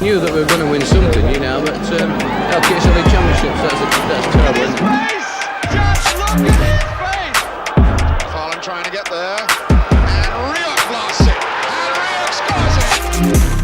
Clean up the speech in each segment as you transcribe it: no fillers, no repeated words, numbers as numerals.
Knew that we were going to win something, you know, but occasionally championships, that's terrible, isn't it? Just look at his face! Farland trying to get there, and Rio blasts it, and Rio scores it!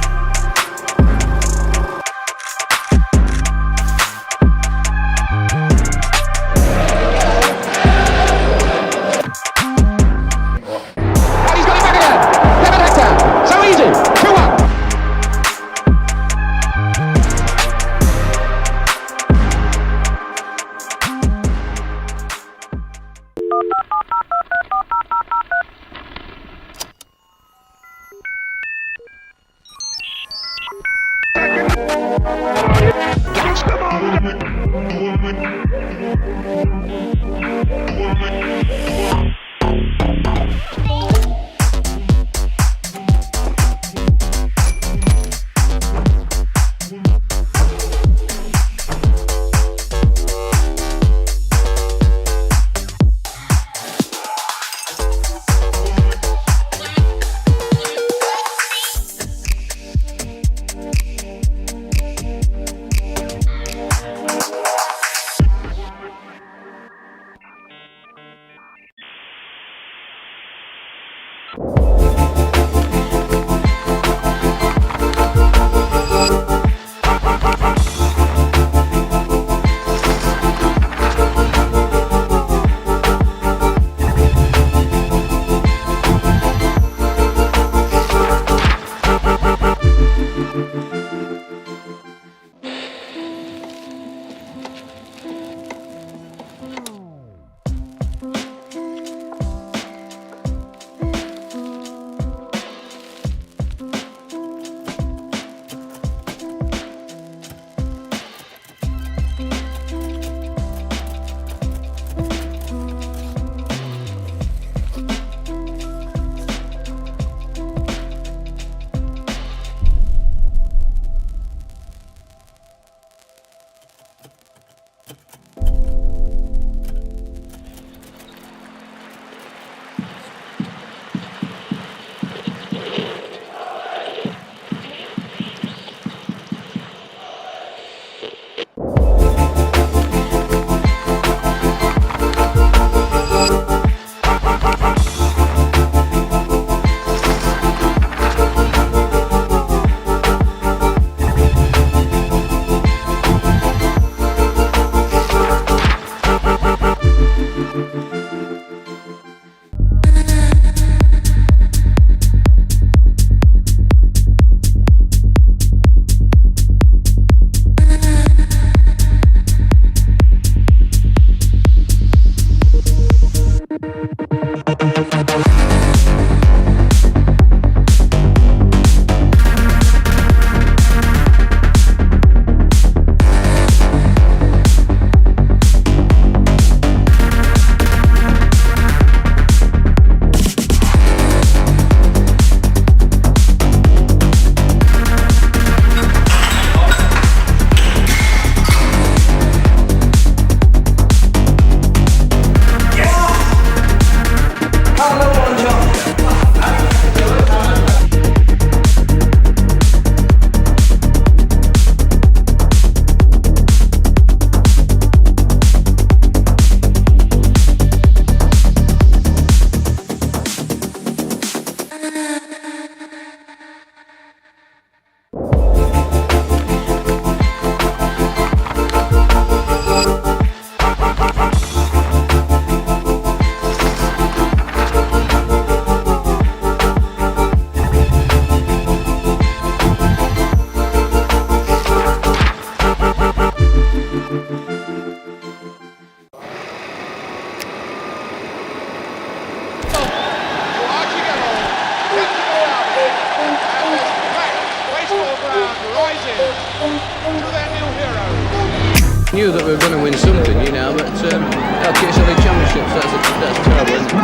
Knew that we were going to win something, you know, but occasionally championships, that's terrible, isn't it?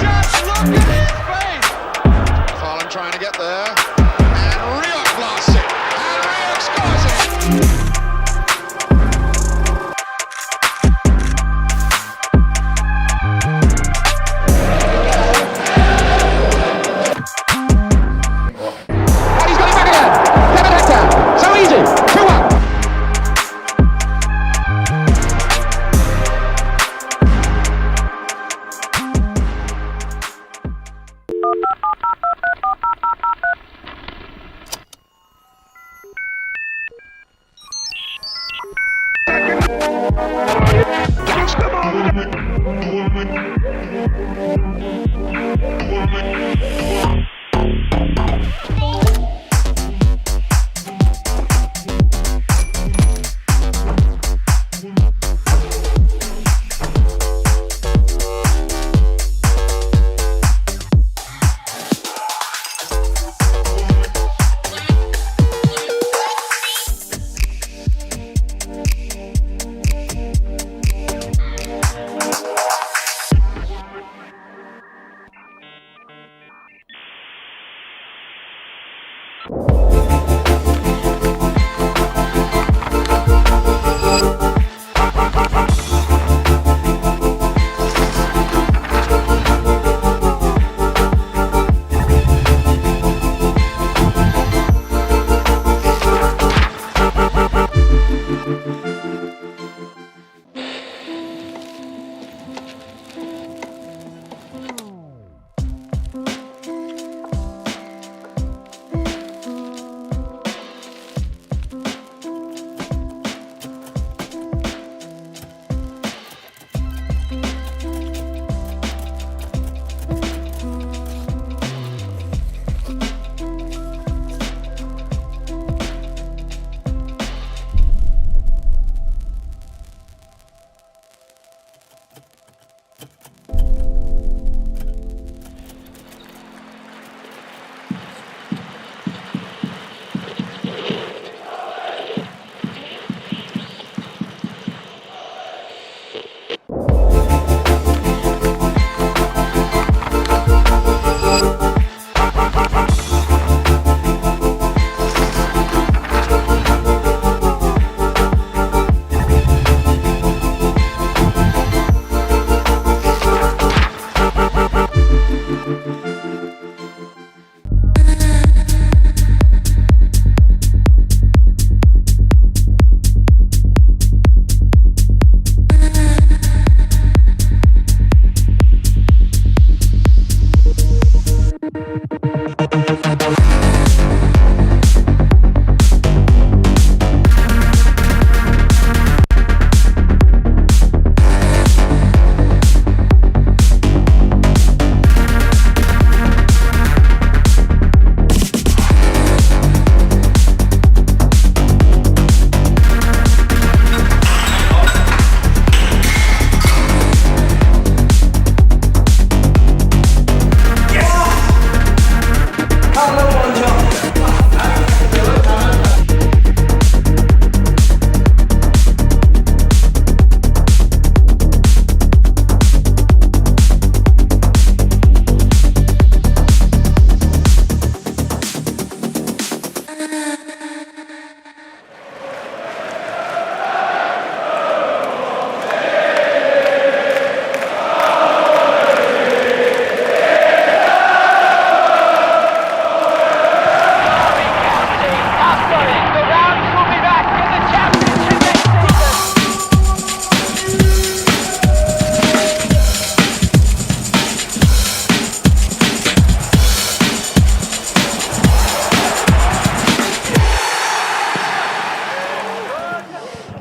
Just look at his face! Farland trying to get there, and Rio blasts it, and Rio scores it! And he's got it back again! Catch them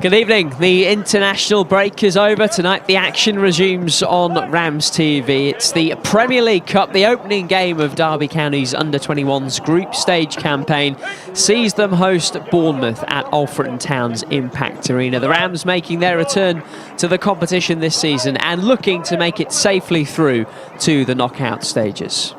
Good evening. The international break is over. Tonight the action resumes on RamsTV. It's the Premier League Cup. The opening game of Derby County's under-21s group stage campaign sees them host Bournemouth at Alfreton Town's Impact Arena. The Rams making their return to the competition this season and looking to make it safely through to the knockout stages.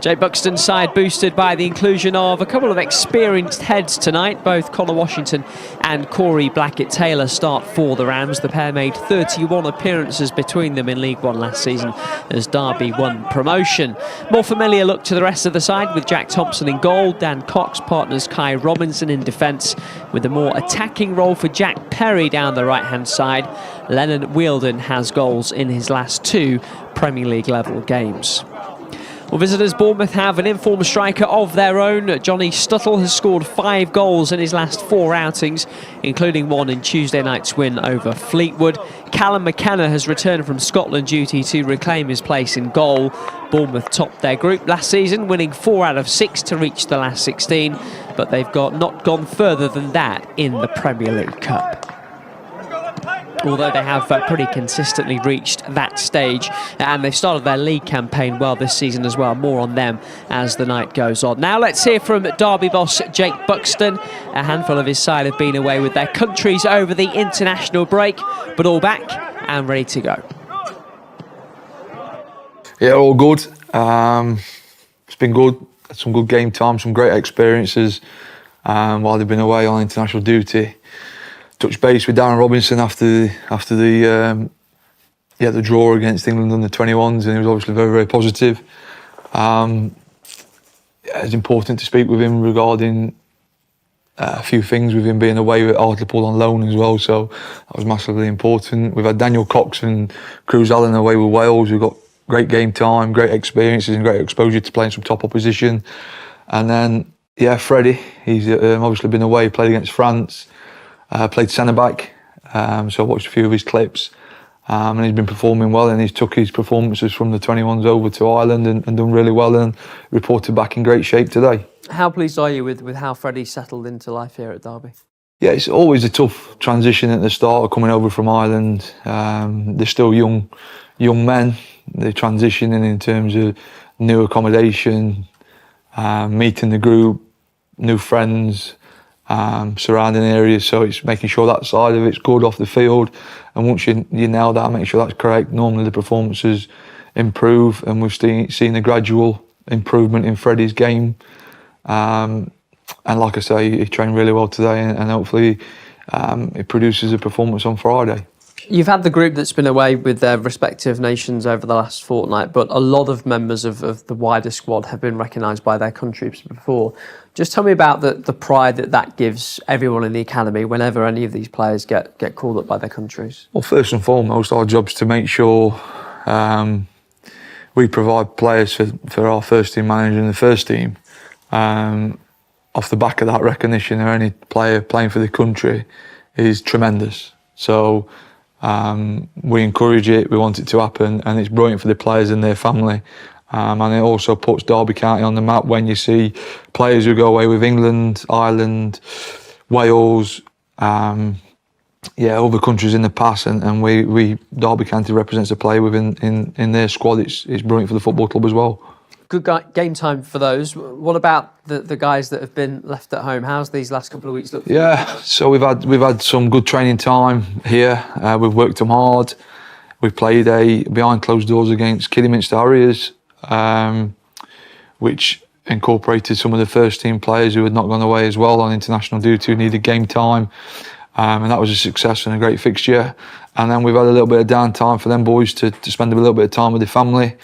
Jay Buxton's side boosted by the inclusion of a couple of experienced heads tonight. Both Connor Washington and Corey Blackett-Taylor start for the Rams. The pair made 31 appearances between them in League One last season as Derby won promotion. More familiar look to the rest of the side with Jack Thompson in goal. Dan Cox partners Kai Robinson in defence with a more attacking role for Jack Perry down the right-hand side. Lennon Wielden has goals in his last 2 Premier League level games. Well, visitors Bournemouth have an informed striker of their own. Johnny Stuttle has scored 5 goals in his last 4 outings, including one in Tuesday night's win over Fleetwood. Callum McKenna has returned from Scotland duty to reclaim his place in goal. Bournemouth topped their group last season, winning 4 out of 6 to reach the last 16, but they've not gone further than that in the Premier League Cup. although they have pretty consistently reached that stage, and they've started their league campaign well this season as well. More on them as the night goes on. Now let's hear from Derby boss Jake Buxton. A handful of his side have been away with their countries over the international break, but all back and ready to go. Yeah, all good. It's been good. Had some good game time, some great experiences while they've been away on international duty. Touched base with Darren Robinson after the draw against England under 21s, and he was obviously very, very positive. It's important to speak with him regarding a few things, with him being away with Hartlepool on loan as well, so that was massively important. We've had Daniel Cox and Cruz Allen away with Wales. We've got great game time, great experiences and great exposure to playing some top opposition. And then, yeah, Freddie, he's obviously been away, played against France, played centre-back, so I watched a few of his clips. And he's been performing well, and he's took his performances from the 21s over to Ireland and done really well, and reported back in great shape today. How pleased are you with how Freddie settled into life here at Derby? Yeah, it's always a tough transition at the start of coming over from Ireland. They're still young men. They're transitioning in terms of new accommodation, meeting the group, new friends, surrounding areas. So it's making sure that side of it's good off the field. And once you nail that, make sure that's correct, normally the performances improve, and we've seen a gradual improvement in Freddie's game. And like I say, he trained really well today, and hopefully it produces a performance on Friday. You've had the group that's been away with their respective nations over the last fortnight, but a lot of members of the wider squad have been recognised by their countries before. Just tell me about the pride that gives everyone in the academy whenever any of these players get called up by their countries. Well, first and foremost, our job's to make sure we provide players for our first team manager and the first team. Off the back of that recognition, or any player playing for the country is tremendous. So we encourage it, we want it to happen, and it's brilliant for the players and their family. And it also puts Derby County on the map when you see players who go away with England, Ireland, Wales, other countries in the past, and we Derby County represents a player within in their squad. It's brilliant for the football club as well. Good game time for those. What about the guys that have been left at home? How's these last couple of weeks looked? Yeah, so we've had some good training time here. We've worked them hard. We've played a behind closed doors against Kidderminster Harriers, which incorporated some of the first team players who had not gone away as well on international duty, who needed game time. And that was a success and a great fixture. And then we've had a little bit of downtime for them boys to spend a little bit of time with their family.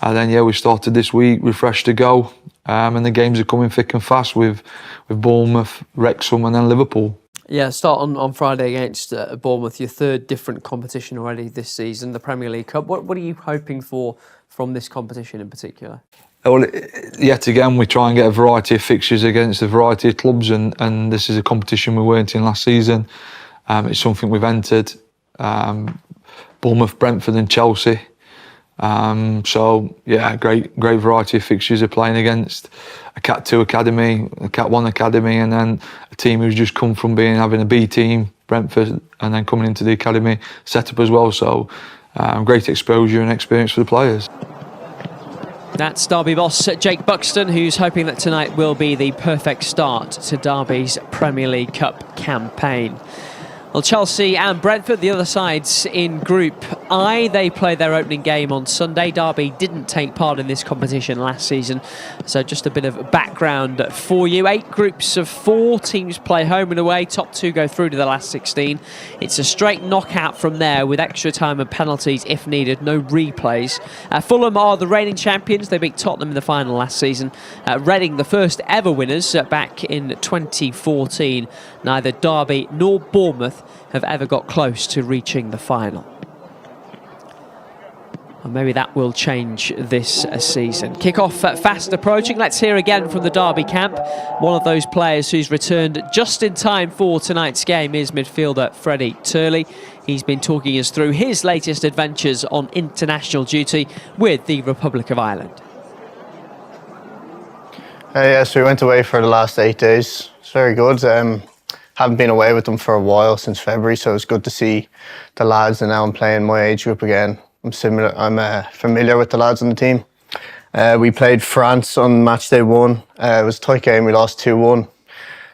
And then, we started this week, refreshed to go. And the games are coming thick and fast with Bournemouth, Wrexham and then Liverpool. Yeah, start on Friday against Bournemouth, your third different competition already this season, the Premier League Cup. What are you hoping for from this competition in particular? Well, yet again, we try and get a variety of fixtures against a variety of clubs, and this is a competition we weren't in last season. It's something we've entered. Bournemouth, Brentford and Chelsea. Great variety of fixtures are playing against a Cat 2 academy, a Cat 1 academy, and then a team who's just come from having a B team, Brentford, and then coming into the academy setup as well. So great exposure and experience for the players. That's Derby boss Jake Buxton, who's hoping that tonight will be the perfect start to Derby's Premier League Cup campaign. Well, Chelsea and Brentford, the other sides in Group I, they play their opening game on Sunday. Derby didn't take part in this competition last season, so just a bit of background for you. 8 groups of 4 teams play home and away. Top 2 go through to the last 16. It's a straight knockout from there with extra time and penalties if needed, no replays. Fulham are the reigning champions. They beat Tottenham in the final last season. Reading, the first ever winners back in 2014. Neither Derby nor Bournemouth have ever got close to reaching the final. And maybe that will change this season. Kickoff fast approaching. Let's hear again from the Derby camp. One of those players who's returned just in time for tonight's game is midfielder Freddie Turley. He's been talking us through his latest adventures on international duty with the Republic of Ireland. So we went away for the last 8 days. It's very good. haven't been away with them for a while, since February, so it's good to see the lads, and now I'm playing my age group again. I'm familiar with the lads on the team. We played France on match day 1. It was a tight game, we lost 2-1.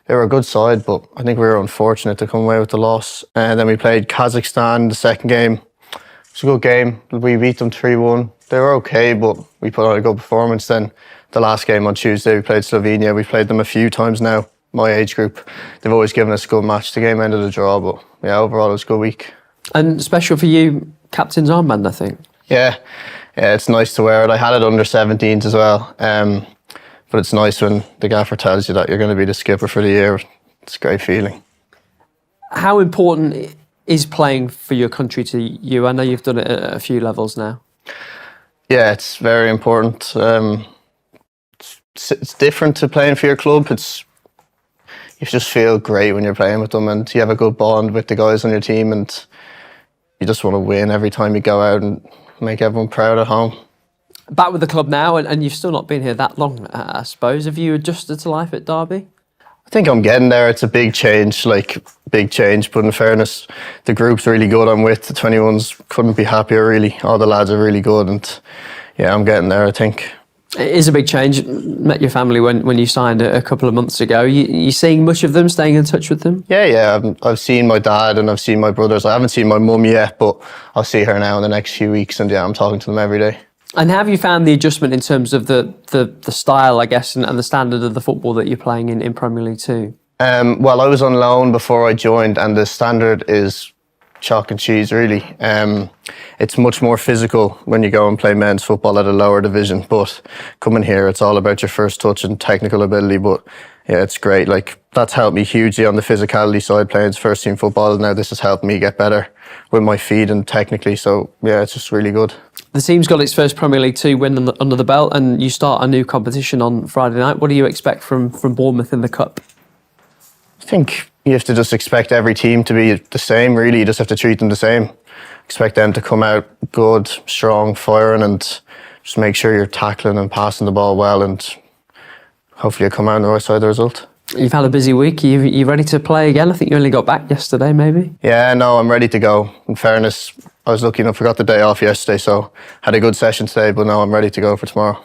They were a good side, but I think we were unfortunate to come away with the loss. And then we played Kazakhstan the second game. It was a good game. We beat them 3-1. They were okay, but we put on a good performance. Then the last game on Tuesday, we played Slovenia. We played them a few times now, my age group. They've always given us a good match. The game ended a draw, but yeah, overall it was a good week. And special for you, captain's armband, I think. Yeah, it's nice to wear it. I had it under 17s as well. But it's nice when the gaffer tells you that you're going to be the skipper for the year. It's a great feeling. How important is playing for your country to you? I know you've done it at a few levels now. Yeah, it's very important. It's different to playing for your club. You just feel great when you're playing with them, and you have a good bond with the guys on your team, and you just want to win every time you go out and make everyone proud at home. Back with the club now, and you've still not been here that long, I suppose. Have you adjusted to life at Derby? I think I'm getting there. It's a big change, but in fairness, the group's really good I'm with. The 21s couldn't be happier, really. All the lads are really good, and yeah, I'm getting there, I think. It is a big change. Met your family when you signed a couple of months ago. You seeing much of them, staying in touch with them? Yeah. I've seen my dad and I've seen my brothers. I haven't seen my mum yet, but I'll see her now in the next few weeks, and yeah, I'm talking to them every day. And have you found the adjustment in terms of the style, I guess, and the standard of the football that you're playing in Premier League 2? Well, I was on loan before I joined, and the standard is chalk and cheese, really. It's much more physical when you go and play men's football at a lower division, but coming here, it's all about your first touch and technical ability. But yeah, it's great. That's helped me hugely on the physicality side, playing first team football. Now this has helped me get better with my feet and technically. So yeah, it's just really good. The team's got its first Premier League 2 win under the belt, and you start a new competition on Friday night. What do you expect from Bournemouth in the Cup? I think you have to just expect every team to be the same, really. You just have to treat them the same. Expect them to come out good, strong, firing, and just make sure you're tackling and passing the ball well, and hopefully you'll come out on the right side of the result. You've had a busy week. Are you ready to play again? I think you only got back yesterday, maybe? Yeah, no, I'm ready to go. In fairness, I was lucky enough, I got the day off yesterday, so had a good session today, but now I'm ready to go for tomorrow.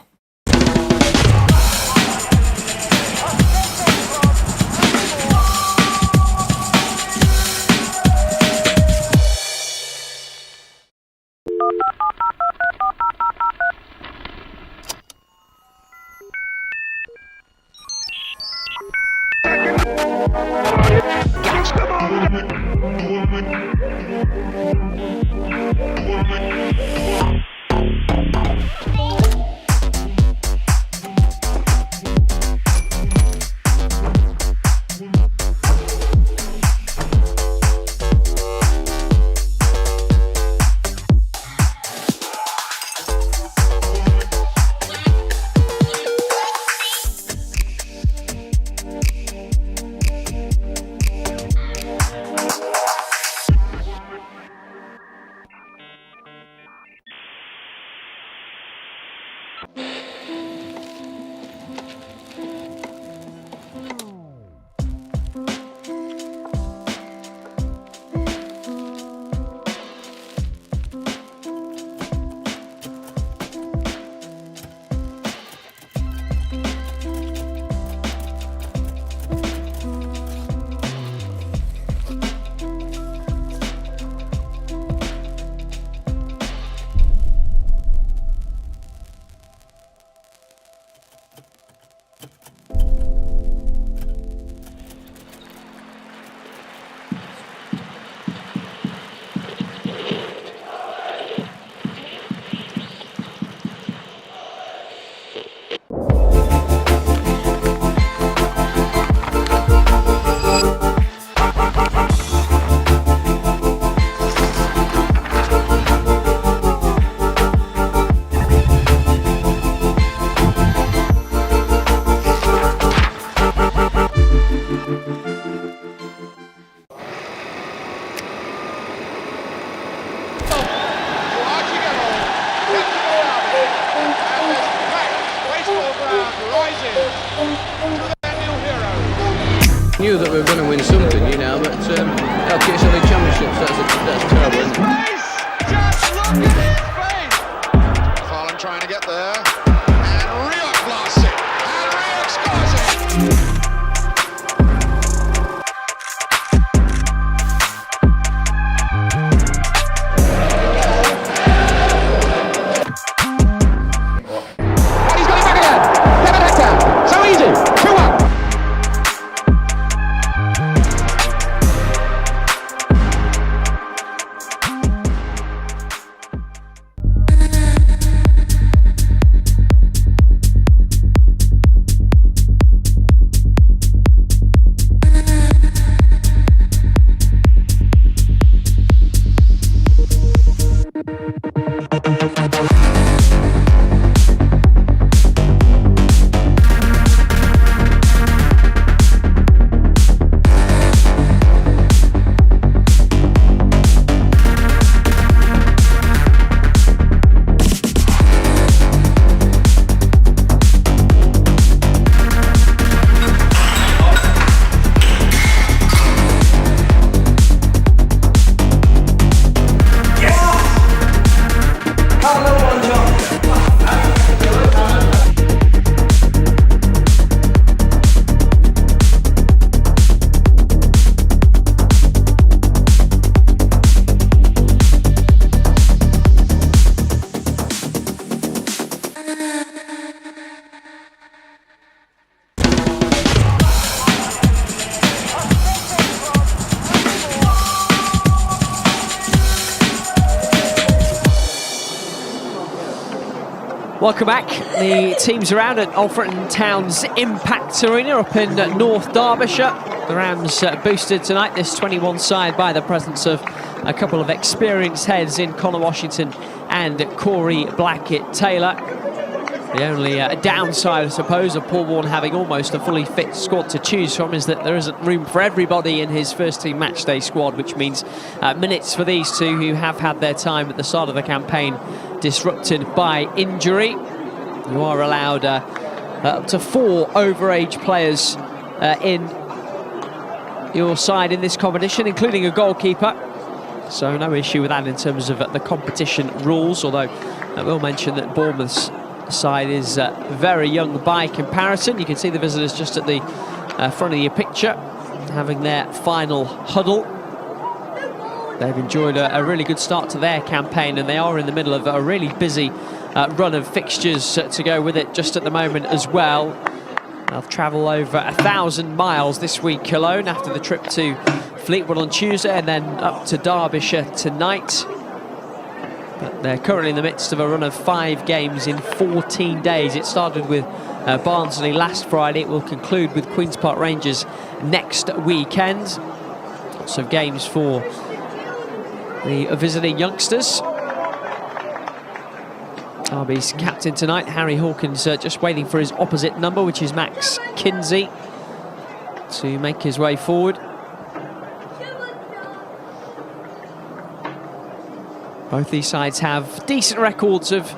Knew that we were going to win something, you know, but okay, it's only championships. That's terrible, isn't it? Just look at his face! Haaland trying to get there. And Rio blasts it. And Rio scores it. Welcome back. The teams around at Alfreton Town's Impact Arena up in North Derbyshire. The Rams boosted tonight, this 21 side, by the presence of a couple of experienced heads in Connor Washington and Corey Blackett-Taylor. The only downside, I suppose, of Paul Warne having almost a fully fit squad to choose from is that there isn't room for everybody in his first team matchday squad, which means minutes for these two who have had their time at the start of the campaign disrupted by injury. You are allowed up to 4 overage players in your side in this competition, including a goalkeeper. So no issue with that in terms of the competition rules, although I will mention that Bournemouth's side is very young by comparison. You can see the visitors just at the front of your picture having their final huddle. They've enjoyed a really good start to their campaign, and they are in the middle of a really busy run of fixtures to go with it just at the moment as well. They'll travel over 1,000 miles this week alone after the trip to Fleetwood on Tuesday and then up to Derbyshire tonight. But they're currently in the midst of a run of 5 games in 14 days. It started with Barnsley last Friday. It will conclude with Queen's Park Rangers next weekend. Lots of games for the visiting youngsters. Derby's captain tonight, Harry Hawkins, just waiting for his opposite number, which is Max Kinsey, to make his way forward. Both these sides have decent records of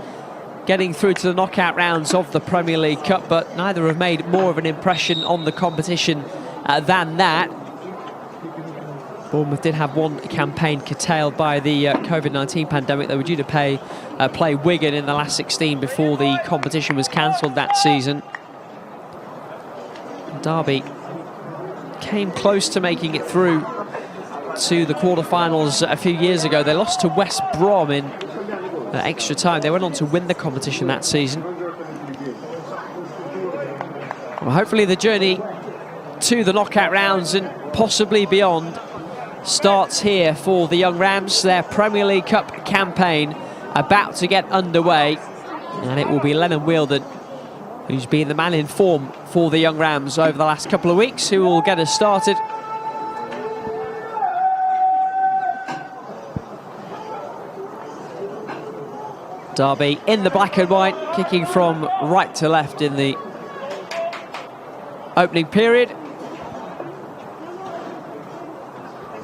getting through to the knockout rounds of the Premier League Cup, but neither have made more of an impression on the competition than that. Bournemouth did have one campaign curtailed by the COVID-19 pandemic. They were due to play Wigan in the last 16 before the competition was cancelled that season. Derby came close to making it through to the quarter-finals a few years ago. They lost to West Brom in extra time. They went on to win the competition that season. Well, hopefully the journey to the knockout rounds and possibly beyond starts here for the young Rams. Their Premier League Cup campaign about to get underway, and it will be Lennon Wheeldon who's been the man in form for the young Rams over the last couple of weeks, who will get us started. Derby in the black and white, kicking from right to left in the opening period.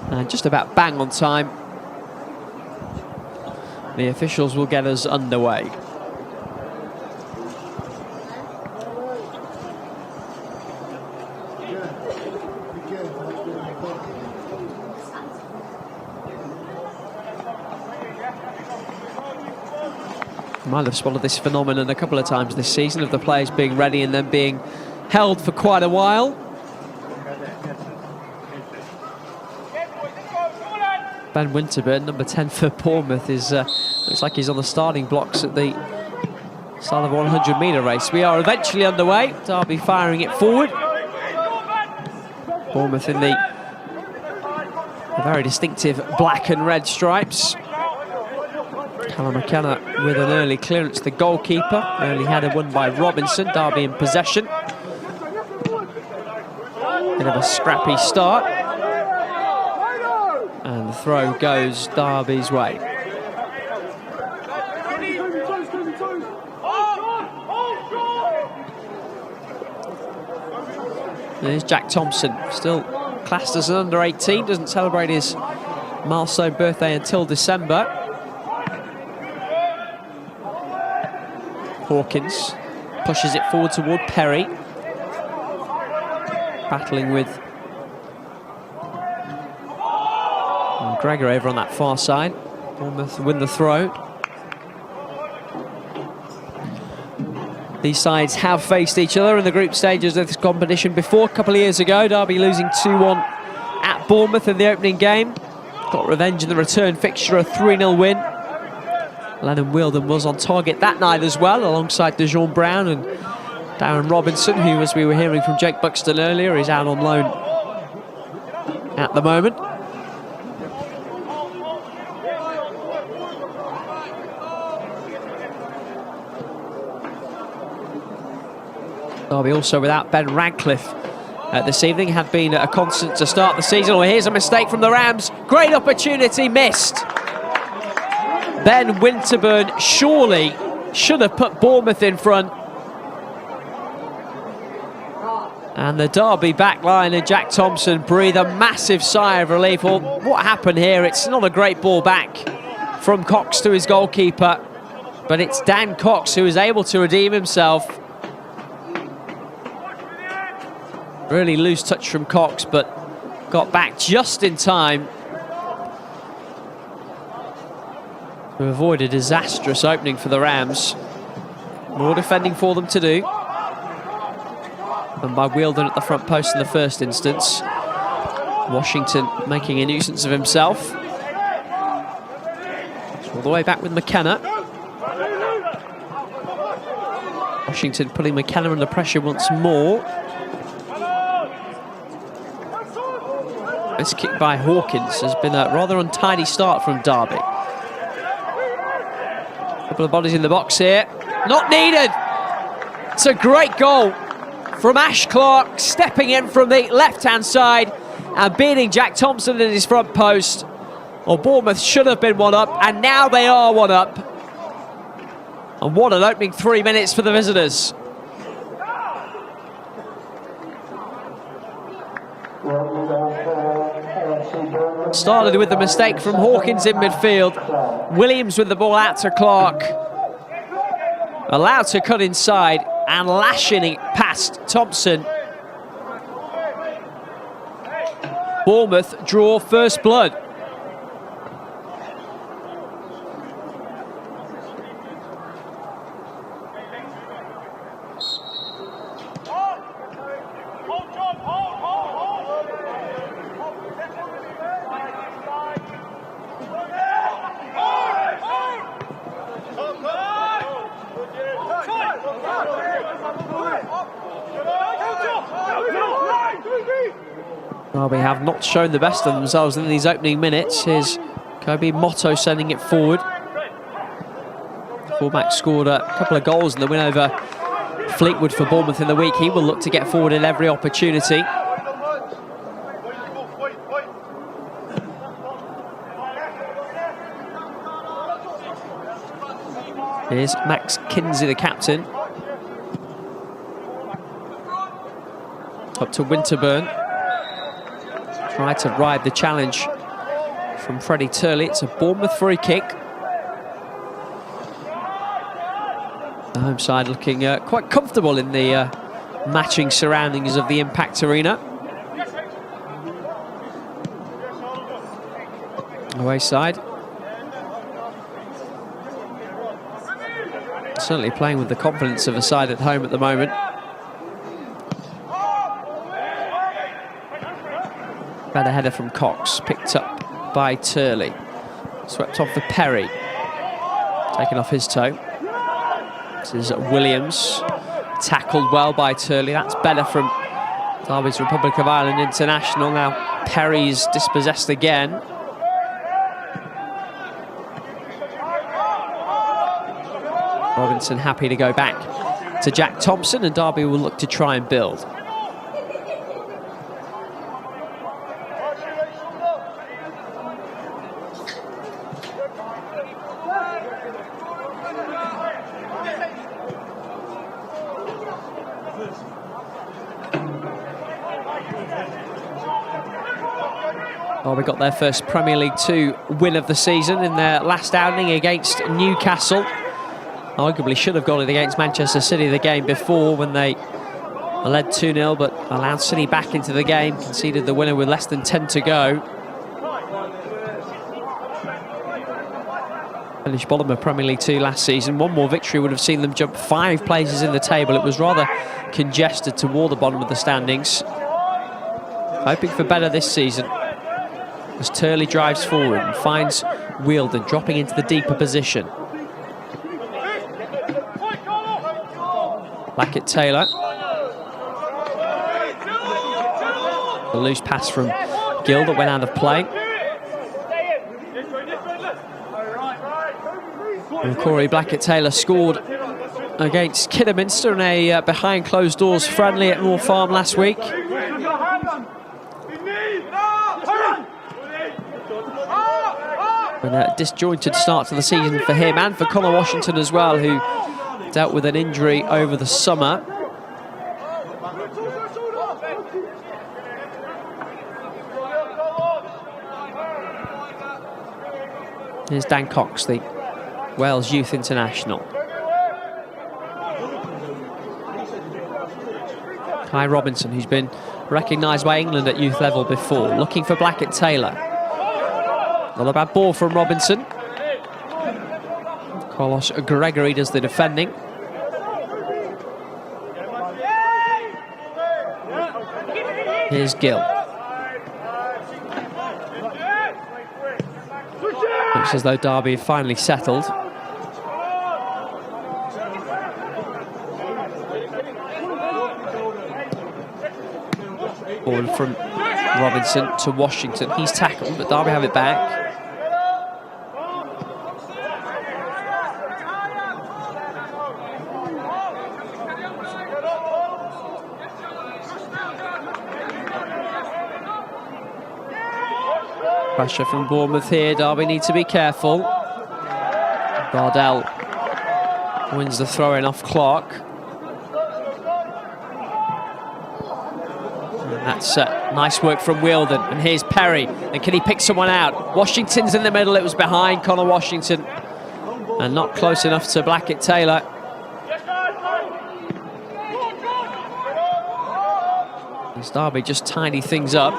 And just about bang on time, the officials will get us underway. You might have spotted this phenomenon a couple of times this season of the players being ready and then being held for quite a while. Ben Winterburn, number 10 for Bournemouth, is looks like he's on the starting blocks at the start of a 100-metre race. We are eventually underway. Derby firing it forward. Bournemouth in the very distinctive black and red stripes. Callum McKenna with an early clearance to the goalkeeper. Early header won by Robinson. Derby in possession. Bit of a scrappy start. And the throw goes Derby's way. There's Jack Thompson, still classed as an under-18, doesn't celebrate his milestone birthday until December. Hawkins pushes it forward toward Perry. Battling with Gregor over on that far side. Bournemouth win the throw. These sides have faced each other in the group stages of this competition before. A couple of years ago, Derby losing 2-1 at Bournemouth in the opening game. Got revenge in the return fixture, a 3-0 win. Lennon Wheeldon was on target that night as well, alongside DeJean Brown and Darren Robinson, who, as we were hearing from Jake Buxton earlier, is out on loan at the moment. Derby also without Ben Radcliffe this evening, had been a constant to start the season. Well, here's a mistake from the Rams. Great opportunity missed. Ben Winterburn surely should have put Bournemouth in front. And the Derby backline and Jack Thompson breathe a massive sigh of relief. Well, what happened here? It's not a great ball back from Cox to his goalkeeper, but it's Dan Cox who is able to redeem himself. Really loose touch from Cox, but got back just in time to avoid a disastrous opening for the Rams. More defending for them to do. And by Wheeldon at the front post in the first instance. Washington making a nuisance of himself. All the way back with McKenna. Washington putting McKenna under pressure once more. This kick by Hawkins has been a rather untidy start from Derby. Couple of bodies in the box here. Not needed. It's a great goal from Ash Clark, stepping in from the left-hand side and beating Jack Thompson in his front post. Well, Bournemouth should have been one up, and now they are one up. And what an opening 3 minutes for the visitors. Started with the mistake from Hawkins in midfield. Williams with the ball out to Clark. Allowed to cut inside and lashing it past Thompson. Bournemouth draw first blood. Well, we have not shown the best of themselves in these opening minutes. Here's Kobe Motto sending it forward. Fullback scored a couple of goals in the win over Fleetwood for Bournemouth in the week. He will look to get forward in every opportunity. Here's Max Kinsey, the captain. Up to Winterburn. Tried to ride the challenge from Freddie Turley. It's a Bournemouth free kick. The home side looking quite comfortable in the matching surroundings of the Impact Arena. Away side. certainly playing with the confidence of a side at home at the moment. Bad a header from Cox, picked up by Turley. Swept off for Perry. Taken off his toe. This is Williams. Tackled well by Turley. That's better from Derby's Republic of Ireland international. Now Perry's dispossessed again. Robinson happy to go back to Jack Thompson, and Derby will look to try and build. Derby got their first Premier League 2 win of the season in their last outing against Newcastle. Arguably should have got it against Manchester City the game before when they led 2-0, but allowed City back into the game, conceded the winner with less than 10 to go. Finished bottom of Premier League 2 last season. One more victory would have seen them jump 5 places in the table. It was rather congested toward the bottom of the standings. Hoping for better this season, as Turley drives forward and finds Wielden dropping into the deeper position. Blackett-Taylor. A loose pass from Gill that went out of play. And Corey Blackett-Taylor scored against Kidderminster in a behind closed doors friendly at Moor Farm last week. And a disjointed start to the season for him and for Connor Washington as well, who dealt with an injury over the summer. Here's Dan Cox, the Wales Youth International. Kai Robinson, who's been recognised by England at youth level before, looking for Blackett-Taylor. Not a bad ball from Robinson. Carlos Gregory does the defending. Here's Gill. Looks as though Derby have finally settled. Forward from Robinson to Washington. He's tackled, but Derby have it back. Pressure from Bournemouth here. Derby need to be careful. Bardell wins the throw-in off Clark. And that's nice work from Wielden. And here's Perry. And can he pick someone out? Washington's in the middle. It was behind Connor Washington. And not close enough to Blackett-Taylor. As Derby just tidy things up.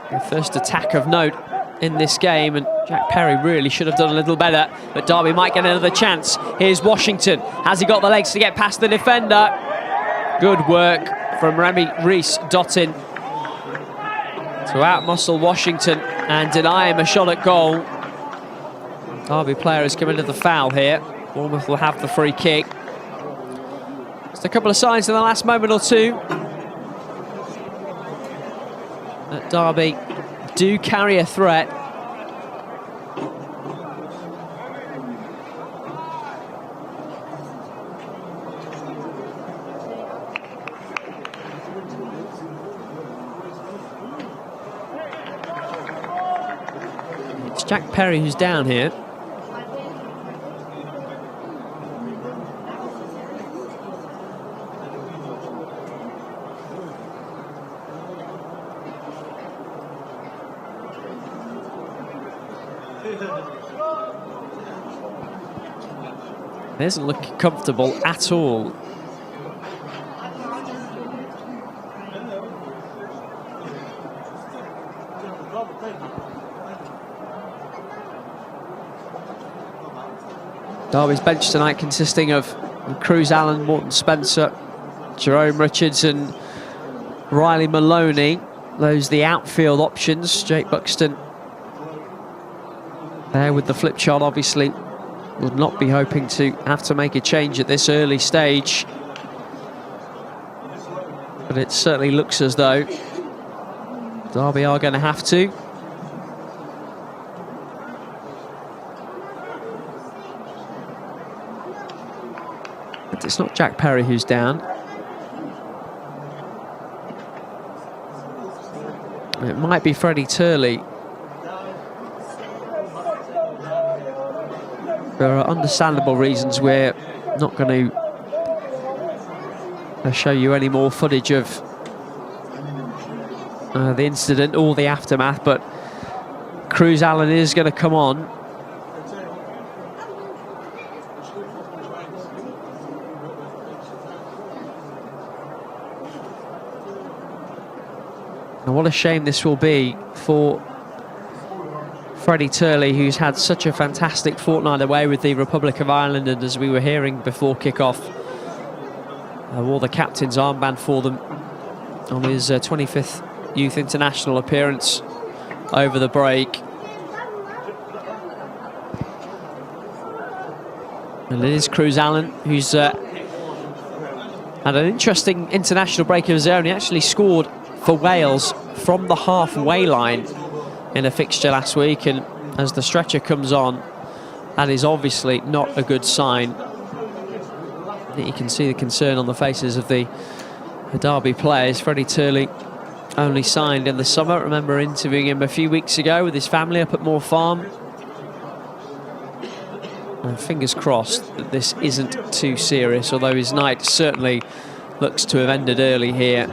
The first attack of note in this game, and Jack Perry really should have done a little better, but Derby might get another chance. Here's Washington. Has he got the legs to get past the defender? Good work from Remy Rees-Dottin to outmuscle Washington and deny him a shot at goal. Derby player has come into the foul here. Bournemouth will have the free kick. Just a couple of signs in the last moment or two that Derby do carry a threat. It's Jack Perry who's down here. It doesn't look comfortable at all. Derby's bench tonight consisting of Cruz Allen, Morton Spencer, Jerome Richards and Riley Maloney. Those the outfield options. Jake Buxton there with the flip chart, obviously would not be hoping to have to make a change at this early stage. But it certainly looks as though Derby are going to have to. But it's not Jack Perry who's down. It might be Freddie Turley. There are understandable reasons we're not going to show you any more footage of the incident or the aftermath, but Cruz Allen is going to come on. And what a shame this will be for Freddie Turley, who's had such a fantastic fortnight away with the Republic of Ireland, and as we were hearing before kickoff, wore the captain's armband for them on his 25th Youth International appearance over the break. And it is Cruz Allen who's had an interesting international break of his own. He actually scored for Wales from the halfway line in a fixture last week, and as the stretcher comes on, that is obviously not a good sign. You can see the concern on the faces of the Derby players. Freddie Turley only signed in the summer. I remember interviewing him a few weeks ago with his family up at Moor Farm. And fingers crossed that this isn't too serious, although his night certainly looks to have ended early here.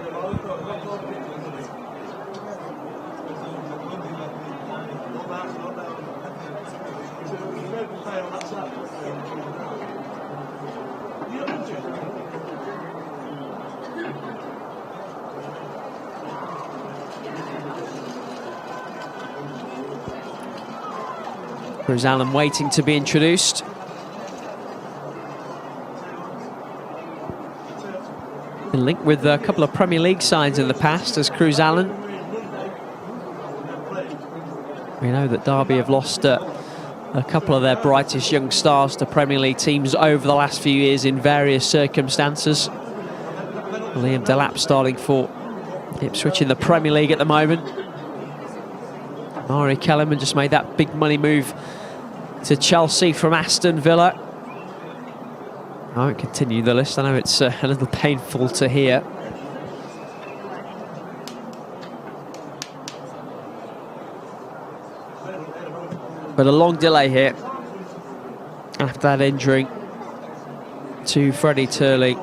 Cruz Allen waiting to be introduced. Been linked with a couple of Premier League sides in the past as Cruz Allen. We know that Derby have lost a couple of their brightest young stars to Premier League teams over the last few years in various circumstances. Liam Delap starting for Ipswich in the Premier League at the moment. Mari Kellerman just made that big money move to Chelsea from Aston Villa. I won't continue the list, I know it's a little painful to hear. But a long delay here after that injury to Freddie Turley.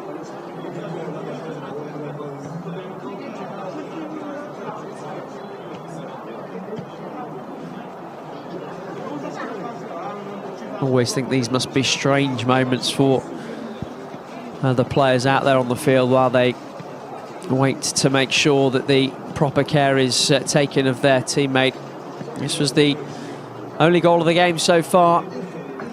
Always think these must be strange moments for the players out there on the field while they wait to make sure that the proper care is taken of their teammate. This was the only goal of the game so far.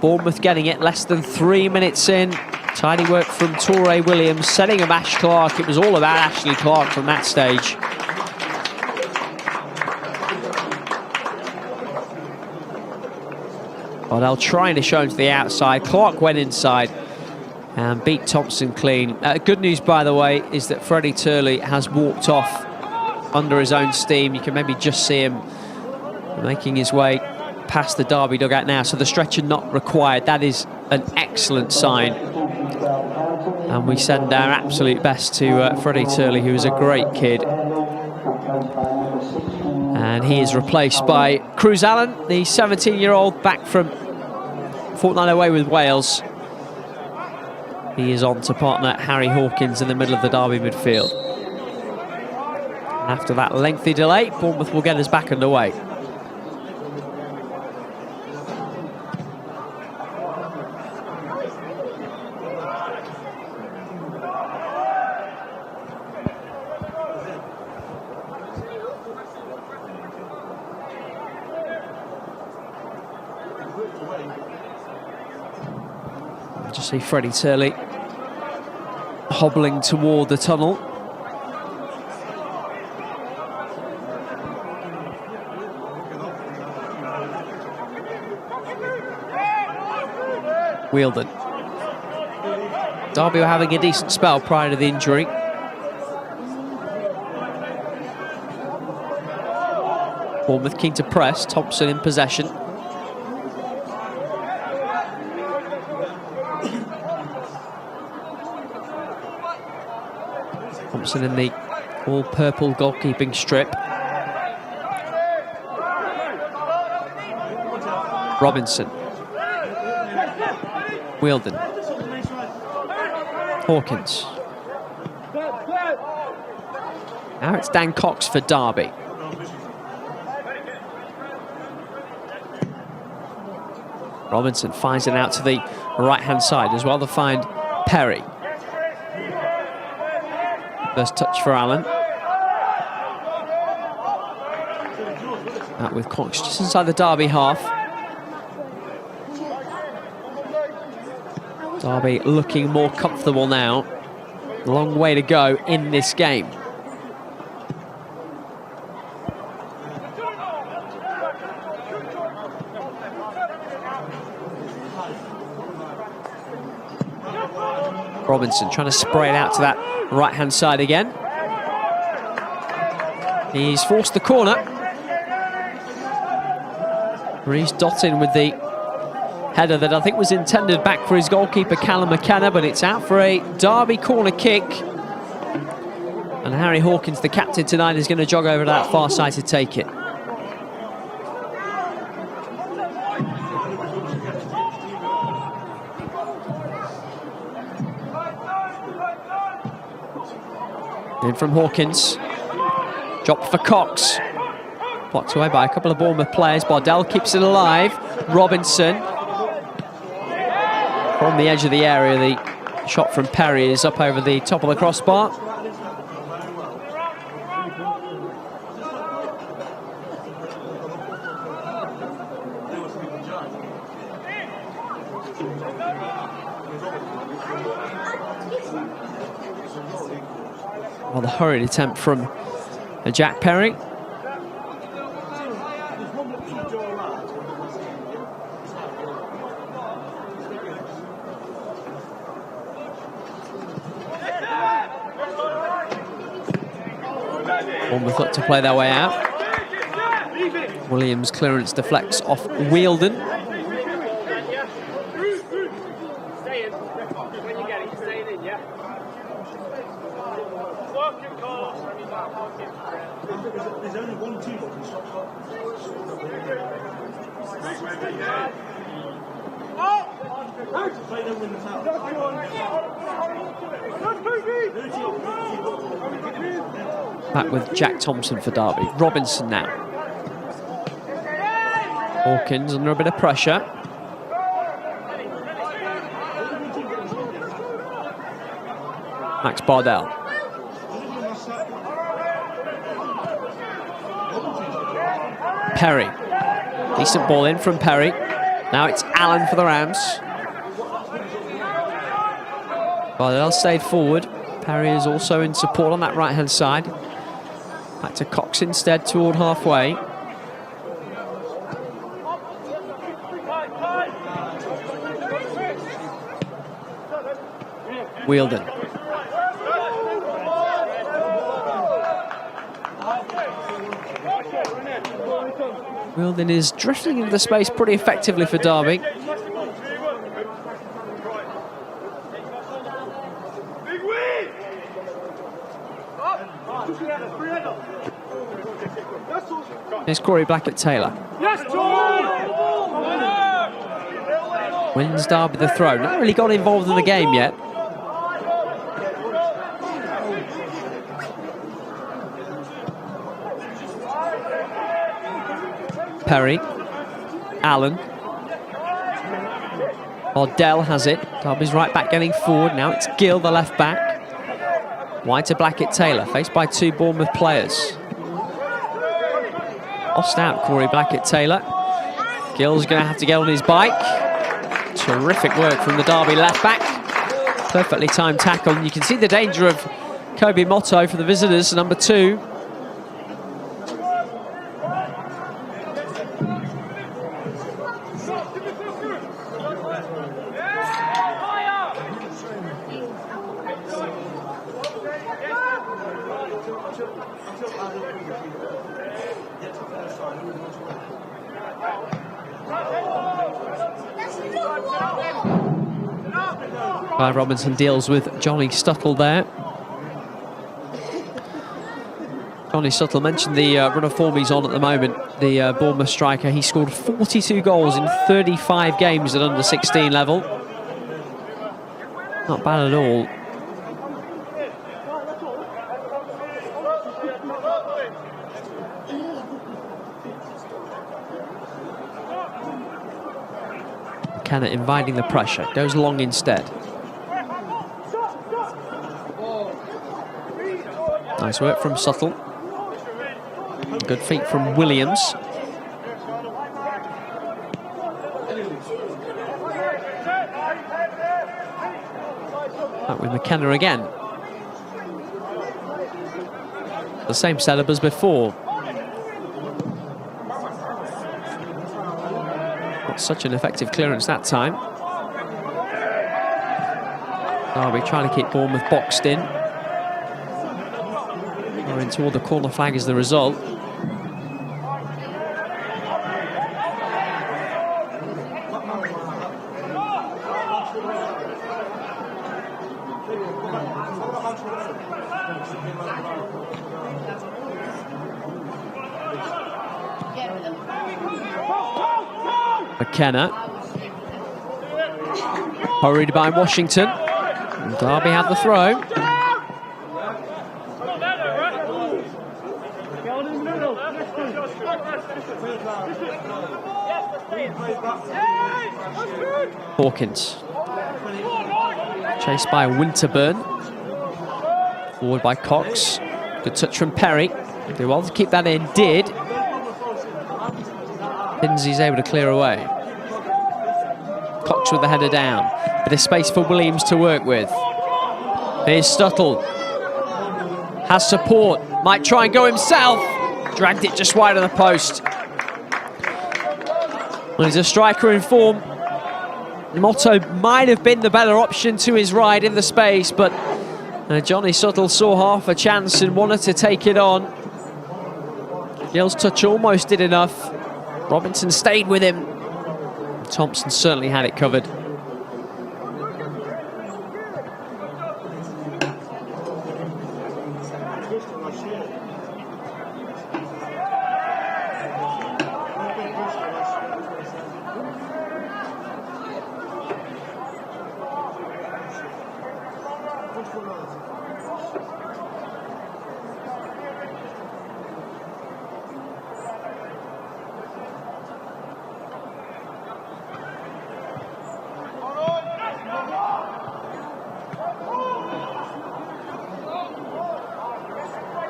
Bournemouth getting it less than 3 minutes in. Tidy work from Torre Williams, setting up Ash Clark. It was all about Ashley Clark from that stage. Waddell trying to show him to the outside. Clark went inside and beat Thompson clean. Good news, by the way, is that Freddie Turley has walked off under his own steam. You can maybe just see him making his way past the Derby dugout now. So the stretcher not required. That is an excellent sign. And we send our absolute best to Freddie Turley, who is a great kid. And he is replaced by Cruz Allen, the 17-year-old, back from fortnight away with Wales. He is on to partner Harry Hawkins in the middle of the Derby midfield. And after that lengthy delay, Bournemouth will get us back underway. Just see Freddie Turley hobbling toward the tunnel. Wheeldon. Derby were having a decent spell prior to the injury. Bournemouth keen to press. Thompson in possession. Thompson in the all-purple goalkeeping strip. Robinson. Wheeldon. Hawkins. Now it's Dan Cox for Derby. Robinson finds it out to the right-hand side as well to find Perry. First touch for Allen. Out with Cox just inside the Derby half. Derby looking more comfortable now. A long way to go in this game. Robinson trying to spray it out to that right-hand side again. He's forced the corner. Reece Dottin with the header that I think was intended back for his goalkeeper Callum McKenna, but it's out for a Derby corner kick. And Harry Hawkins, the captain tonight, is going to jog over to that far side to take it. In from Hawkins. Drop for Cox. Blocked away by a couple of Bournemouth players. Bardell keeps it alive. Robinson. From the edge of the area, the shot from Perry is up over the top of the crossbar. Well, the hurried attempt from Jack Perry. Bournemouth look to play their way out. Williams' clearance deflects off Wheeldon. Back with Jack Thompson for Derby. Robinson now. Hawkins under a bit of pressure. Max Bardell. Perry. Decent ball in from Perry. Now it's Allen for the Rams. Bardell stayed forward. Perry is also in support on that right-hand side. Back to Cox instead toward halfway. Wheeldon. Wheeldon is drifting into the space pretty effectively for Derby. Here's Corey Blackett-Taylor. Wins Derby the throw. Not really got involved in the game yet. Perry. Allen. Bardell has it. Derby's right back getting forward. Now it's Gill, the left back. Wide to Blackett-Taylor, faced by two Bournemouth players. Lost out Corey Blackett-Taylor. Gill's going to have to get on his bike. Terrific work from the Derby left-back. Perfectly timed tackle. And you can see the danger of Kobe Motto for the visitors, number 2. Clive Robinson deals with Johnny Stuttle there. Johnny Stuttle mentioned the run of form he's on at the moment, the Bournemouth striker. He scored 42 goals in 35 games at under 16 level. Not bad at all. McKenna inviting the pressure, goes long instead. Nice work from Stuttle. Good feet from Williams. Back with McKenna again. The same setup as before. Not such an effective clearance that time. Derby trying to keep Bournemouth boxed in. Going toward the corner flag as the result. McKenna. Hurried by Washington. And Derby have the throw. Hawkins. Chased by Winterburn. Forward by Cox. Good touch from Perry. Do well to keep that in. Did. Lindsay's able to clear away. Cox with the header down. Bit of space for Williams to work with. Here's Stuttle. Has support. Might try and go himself. Dragged it just wide of the post. Well, he's a striker in form. Motto might have been the better option to his right in the space, but Johnny Stuttle saw half a chance and wanted to take it on. Gill's touch almost did enough. Robinson stayed with him. Thompson certainly had it covered.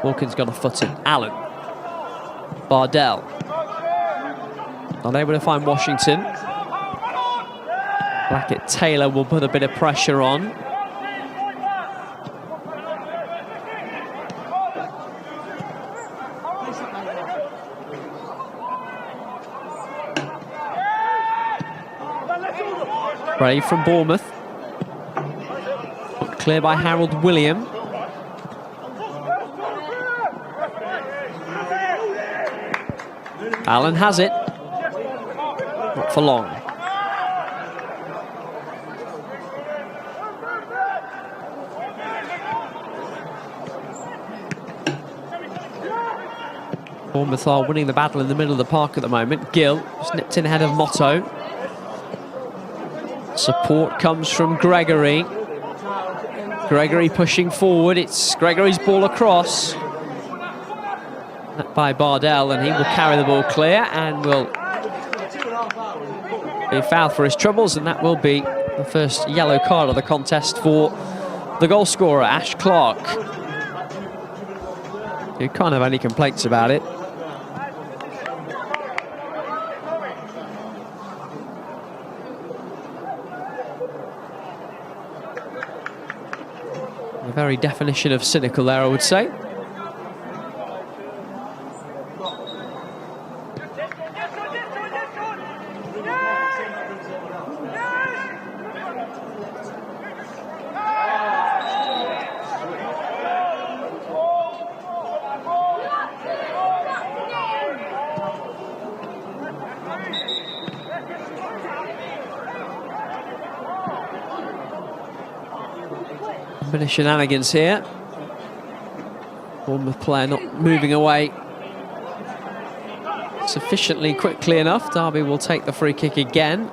Hawkins got a foot in. Allen. Bardell. Not able to find Washington. Blackett-Taylor will put a bit of pressure on. Brave from Bournemouth. Clear by Harold William. Allen has it. Not for long. Bournemouth are winning the battle in the middle of the park at the moment. Gill snipped in ahead of Motto. Support comes from Gregory. Gregory pushing forward. It's Gregory's ball across. By Bardell, and he will carry the ball clear and will be fouled for his troubles, and that will be the first yellow card of the contest for the goal scorer, Ash Clark. You can't have any complaints about it. very definition of cynical there, I would say. A bit of shenanigans here. Bournemouth player not moving away sufficiently quickly enough. Derby will take the free kick again.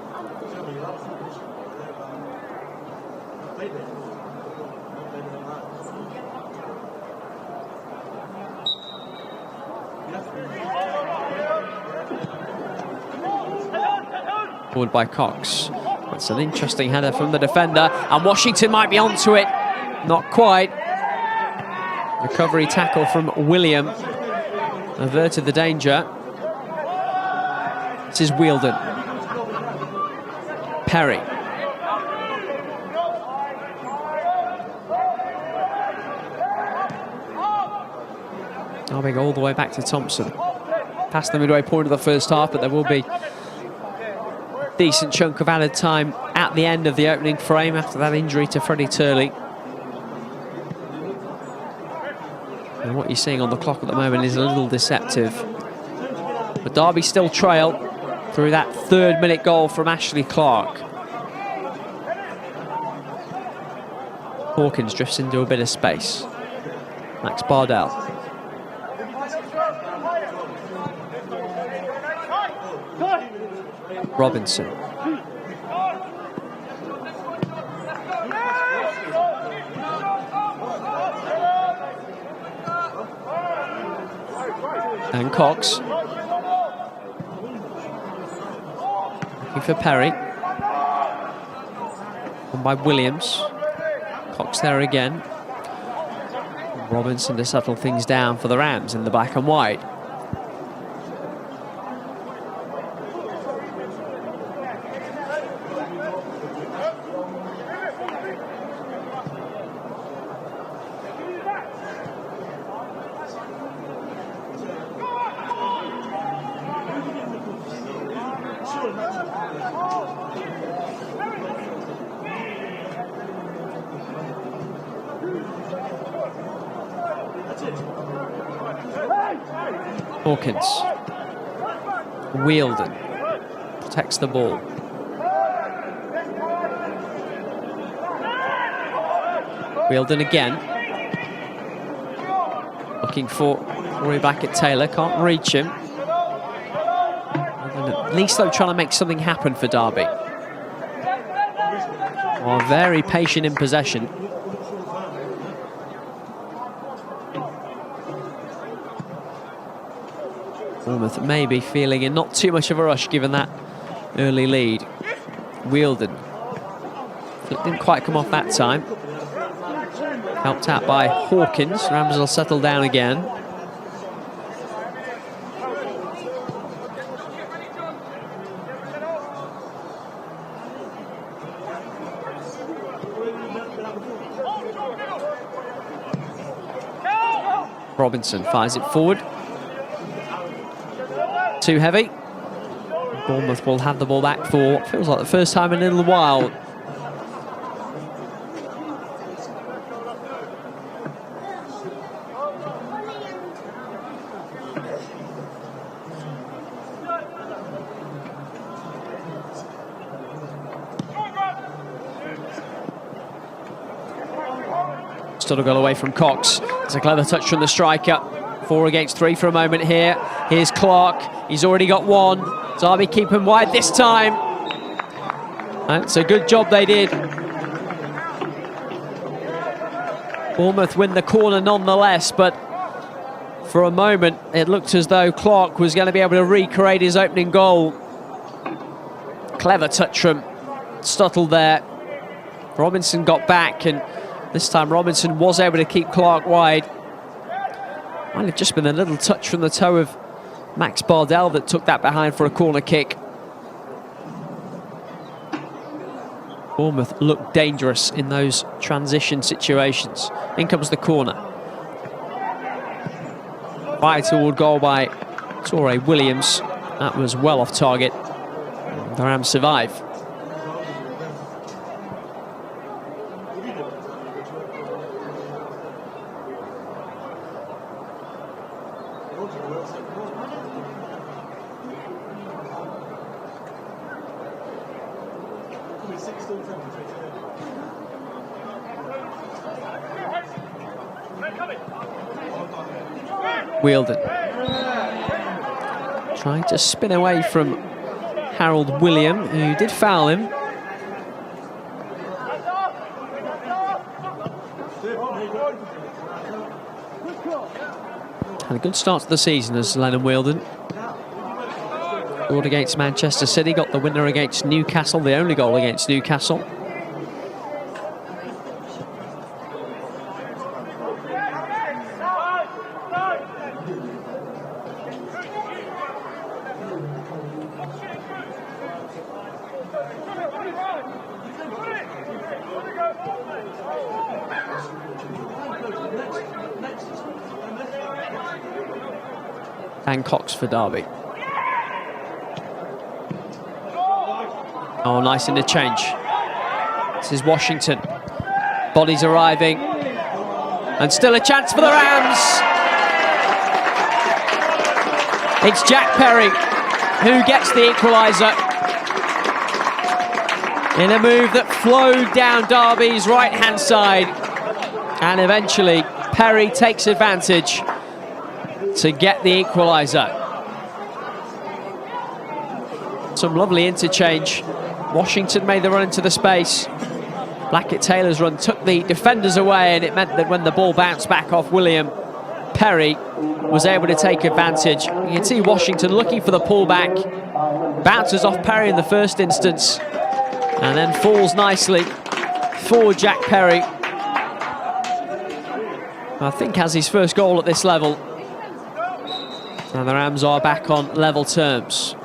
Forward by Cox. That's an interesting header from the defender, and Washington might be onto it. Not quite. Recovery tackle from William averted the danger. This is Wheeldon. Perry. Derby all the way back to Thompson. Past the midway point of the first half, but there will be a decent chunk of added time at the end of the opening frame after that injury to Freddie Turley. And what you're seeing on the clock at the moment is a little deceptive. But Derby still trail through that 3rd minute goal from Ashley Clark. Hawkins drifts into a bit of space. Max Bardell. Robinson. And Cox. Looking for Perry. On by Williams. Cox there again. Robinson to settle things down for the Rams in the black and white. Hawkins. Wheeldon protects the ball. Wheeldon again. Looking for Rory back at Taylor, can't reach him. At least they're trying to make something happen for Derby. Are very patient in possession. Bournemouth may be feeling in not too much of a rush given that early lead. Wheeldon. It didn't quite come off that time. Helped out by Hawkins. Rams will settle down again. Robinson fires it forward. Too heavy. Bournemouth will have the ball back for what feels like the first time in a little while. Stood a goal away from Cox. It's a clever touch from the striker. 4 against 3 for a moment here. Here's Clark. He's already got one. Derby keep him wide this time. That's a good job they did. Bournemouth win the corner nonetheless, but for a moment it looked as though Clark was going to be able to recreate his opening goal. Clever touch from Stuttle there. Robinson got back, and this time Robinson was able to keep Clark wide. Might have just been a little touch from the toe of Max Bardell that took that behind for a corner kick. Bournemouth look dangerous in those transition situations. In comes the corner. Fired toward goal by Torre Williams. That was well off target. The Rams survive. Wheeldon trying to spin away from Harold William, who did foul him. Had a good start to the season as Lennon Wheeldon. Scored against Manchester City, got the winner against Newcastle, the only goal against Newcastle. And Cox for Derby. Oh, nice interchange. This is Washington. Bodies arriving. And still a chance for the Rams. It's Jack Perry who gets the equaliser. In a move that flowed down Derby's right-hand side. And eventually, Perry takes advantage to get the equaliser. Some lovely interchange. Washington made the run into the space. Blackett-Taylor's run took the defenders away, and it meant that when the ball bounced back off William, Perry was able to take advantage. You can see Washington looking for the pullback. Bounces off Perry in the first instance, and then falls nicely for Jack Perry. I think has his first goal at this level. And the Rams are back on level terms.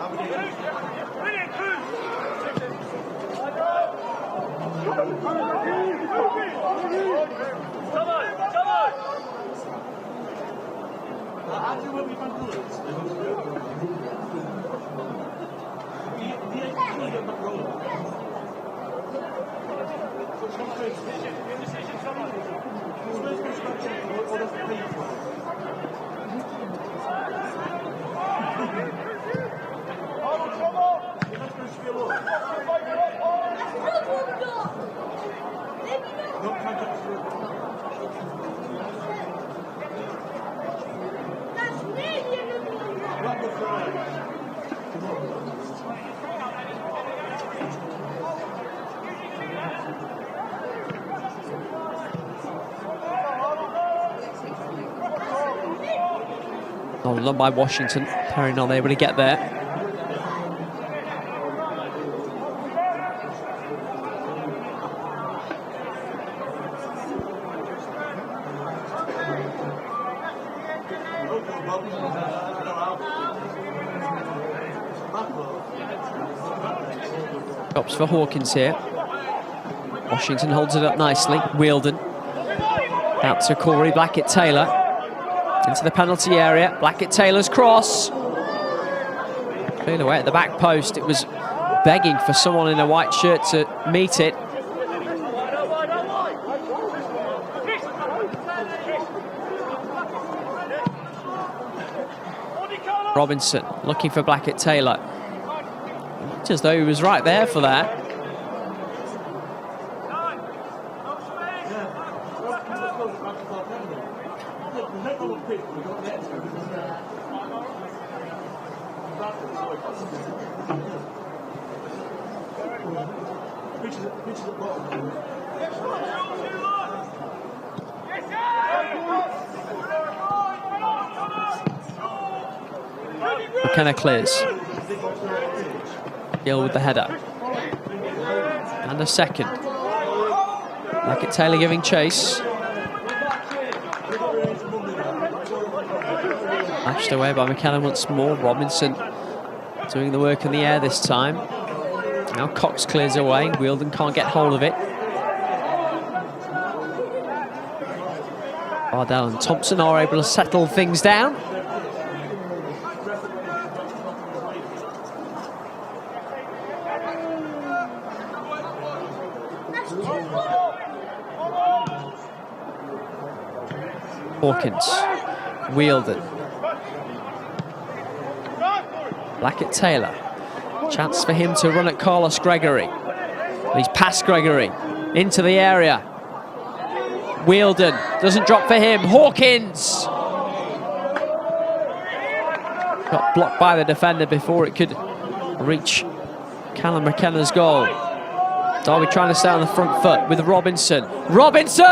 Done by Washington. Perry not able to get there. Stops for Hawkins here. Washington holds it up nicely. Wheeldon out to Corey Blackett-Taylor. Into the penalty area. Blackett-Taylor's cross. Cleared away at the back post. It was begging for someone in a white shirt to meet it. Robinson looking for Blackett-Taylor. Looked as though he was right there for that. McKenna clears. Gill with the header. And a second. Blackett-Taylor giving chase. Lashed away by McKenna once more. Robinson doing the work in the air this time. Now Cox clears away. Wielden can't get hold of it. Bardell and Thompson are able to settle things down. Hawkins, Wielden, Blackett-Taylor. Chance for him to run at Carlos Gregory. He's past Gregory, into the area. Wielden, doesn't drop for him. Hawkins! Got blocked by the defender before it could reach Callum McKenna's goal. Derby trying to stay on the front foot with Robinson. Robinson!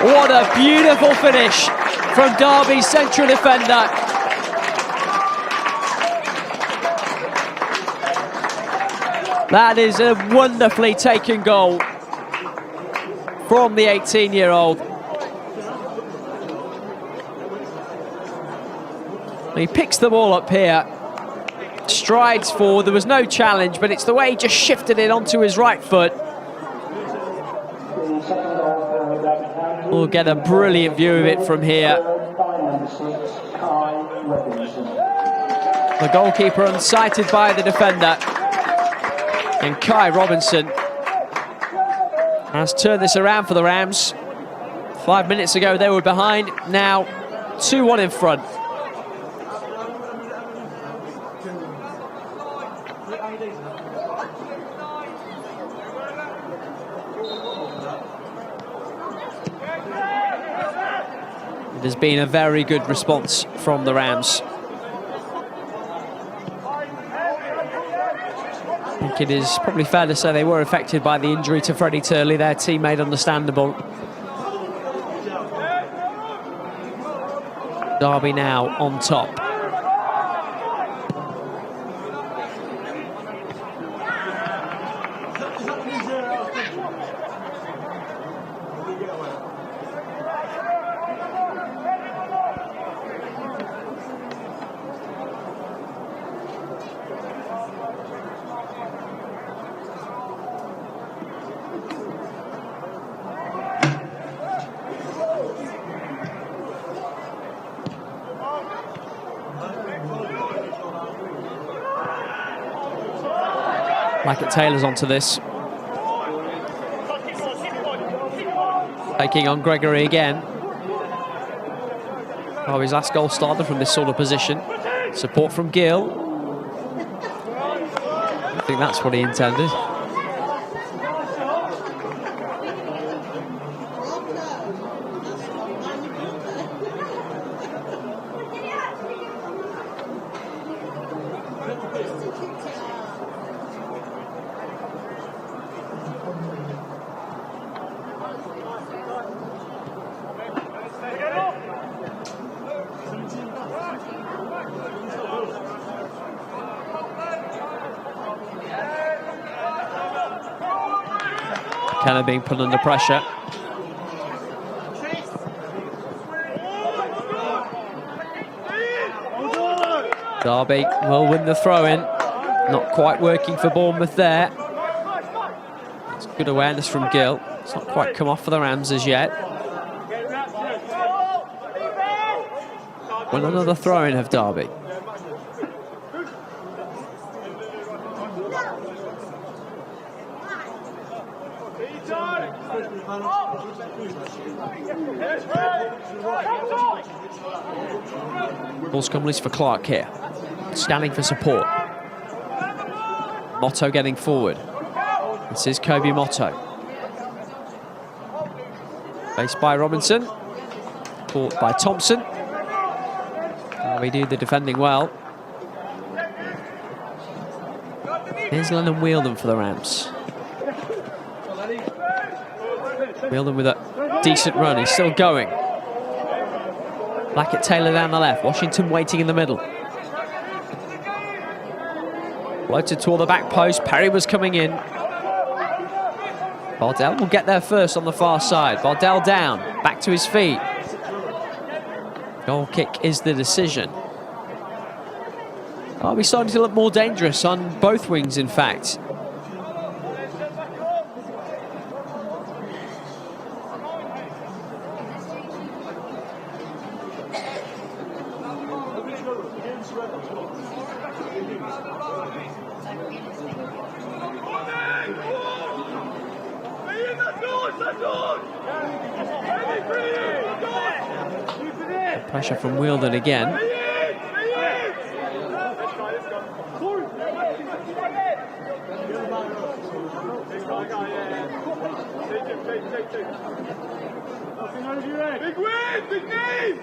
What a beautiful finish from Derby's central defender. That is a wonderfully taken goal from the 18-year-old. He picks the ball up here, strides forward. There was no challenge, but it's the way he just shifted it onto his right foot. We'll get a brilliant view of it from here. The goalkeeper unsighted by the defender. And Kai Robinson has turned this around for the Rams. 5 minutes ago they were behind, now 2-1 in front. It has been a very good response from the Rams. I think it is probably fair to say they were affected by the injury to Freddie Turley, their teammate, understandable. Derby now on top. Blackett-Taylor's onto this. Taking on Gregory again. Oh, his last goal started from this sort of position. Support from Gill. I think that's what he intended. Kenner being put under pressure. Derby will win the throw-in. Not quite working for Bournemouth there. It's good awareness from Gill. It's not quite come off for the Rams as yet. Well, another throw-in of Derby. Ball's come loose for Clark here. Scanning for support. Motto getting forward. This is Kobe Motto. Faced by Robinson. Caught by Thompson. And we do the defending well. Here's Lennon Wielden for the Rams. Wielden with a decent run. He's still going. Blackett-Taylor down the left. Washington waiting in the middle. Floated toward the back post. Perry was coming in. Bardell will get there first on the far side. Bardell down. Back to his feet. Goal kick is the decision. Are we starting to look more dangerous on both wings, in fact? Pressure from Wielden again. Big win, big name!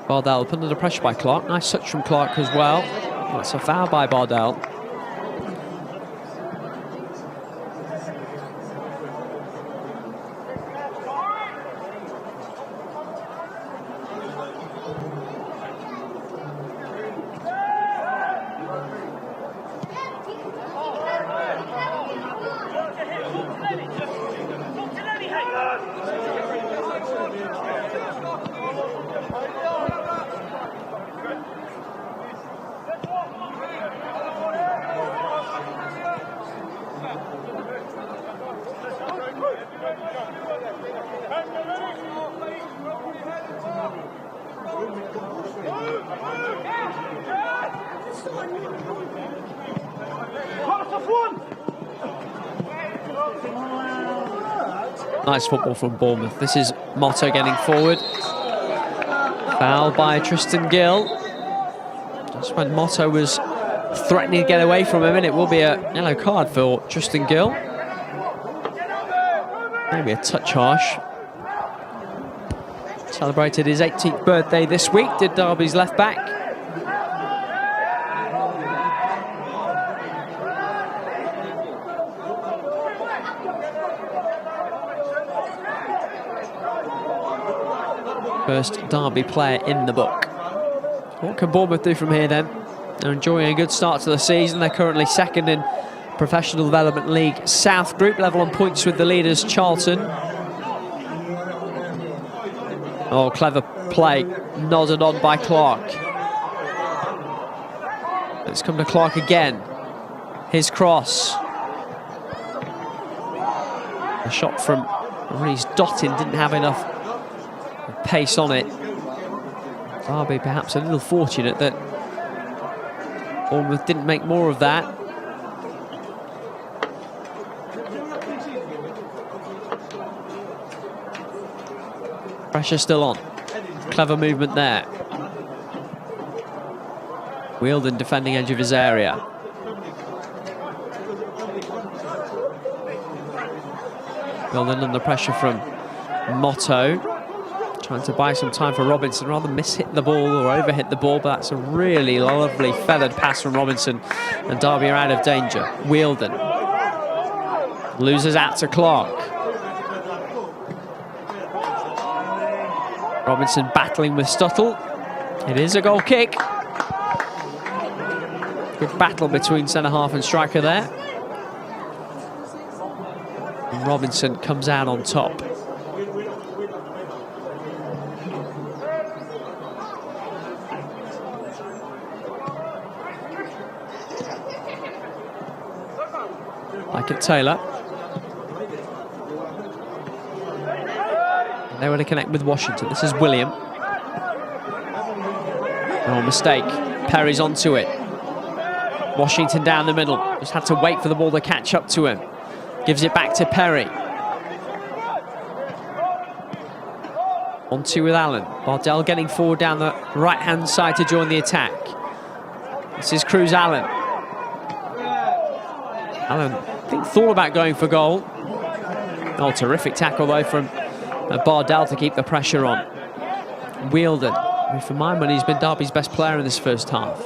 Bardell up under the pressure by Clark. Nice touch from Clark as well. That's a foul by Bardell. Nice football from Bournemouth. This is Motto getting forward. Foul by Tristan Gill. Just when Motto was threatening to get away from him, and it will be a yellow card for Tristan Gill. Maybe a touch harsh. Celebrated his 18th birthday this week, did Derby's left back. First Derby player in the book. What can Bournemouth do from here then? They're enjoying a good start to the season. They're currently second in Professional Development League South Group, level on points with the leaders Charlton. Oh, clever play, nodded on by Clark. Let's come to Clark again. His cross. A shot from Reece Dottin didn't have enough pace on it. Derby perhaps a little fortunate that Bournemouth didn't make more of that. Pressure still on. Clever movement there. Wielden defending edge of his area. Wielden under pressure from Motto. Trying to buy some time for Robinson, rather miss-hit the ball or overhit the ball, but that's a really lovely feathered pass from Robinson, and Derby are out of danger. Wielden loses out to Clark. Robinson battling with Stuttle. It is a goal kick. Good battle between centre-half and striker there. And Robinson comes out on top. Like it, Taylor. And they want to connect with Washington. This is William. No mistake. Perry's onto it. Washington down the middle. Just had to wait for the ball to catch up to him. Gives it back to Perry. On-2 with Allen. Bardell getting forward down the right-hand side to join the attack. This is Cruz Allen. Allen, I think, thought about going for goal. Oh, terrific tackle though from Bardell to keep the pressure on. Wielden, I mean, for my money, he's been Derby's best player in this first half.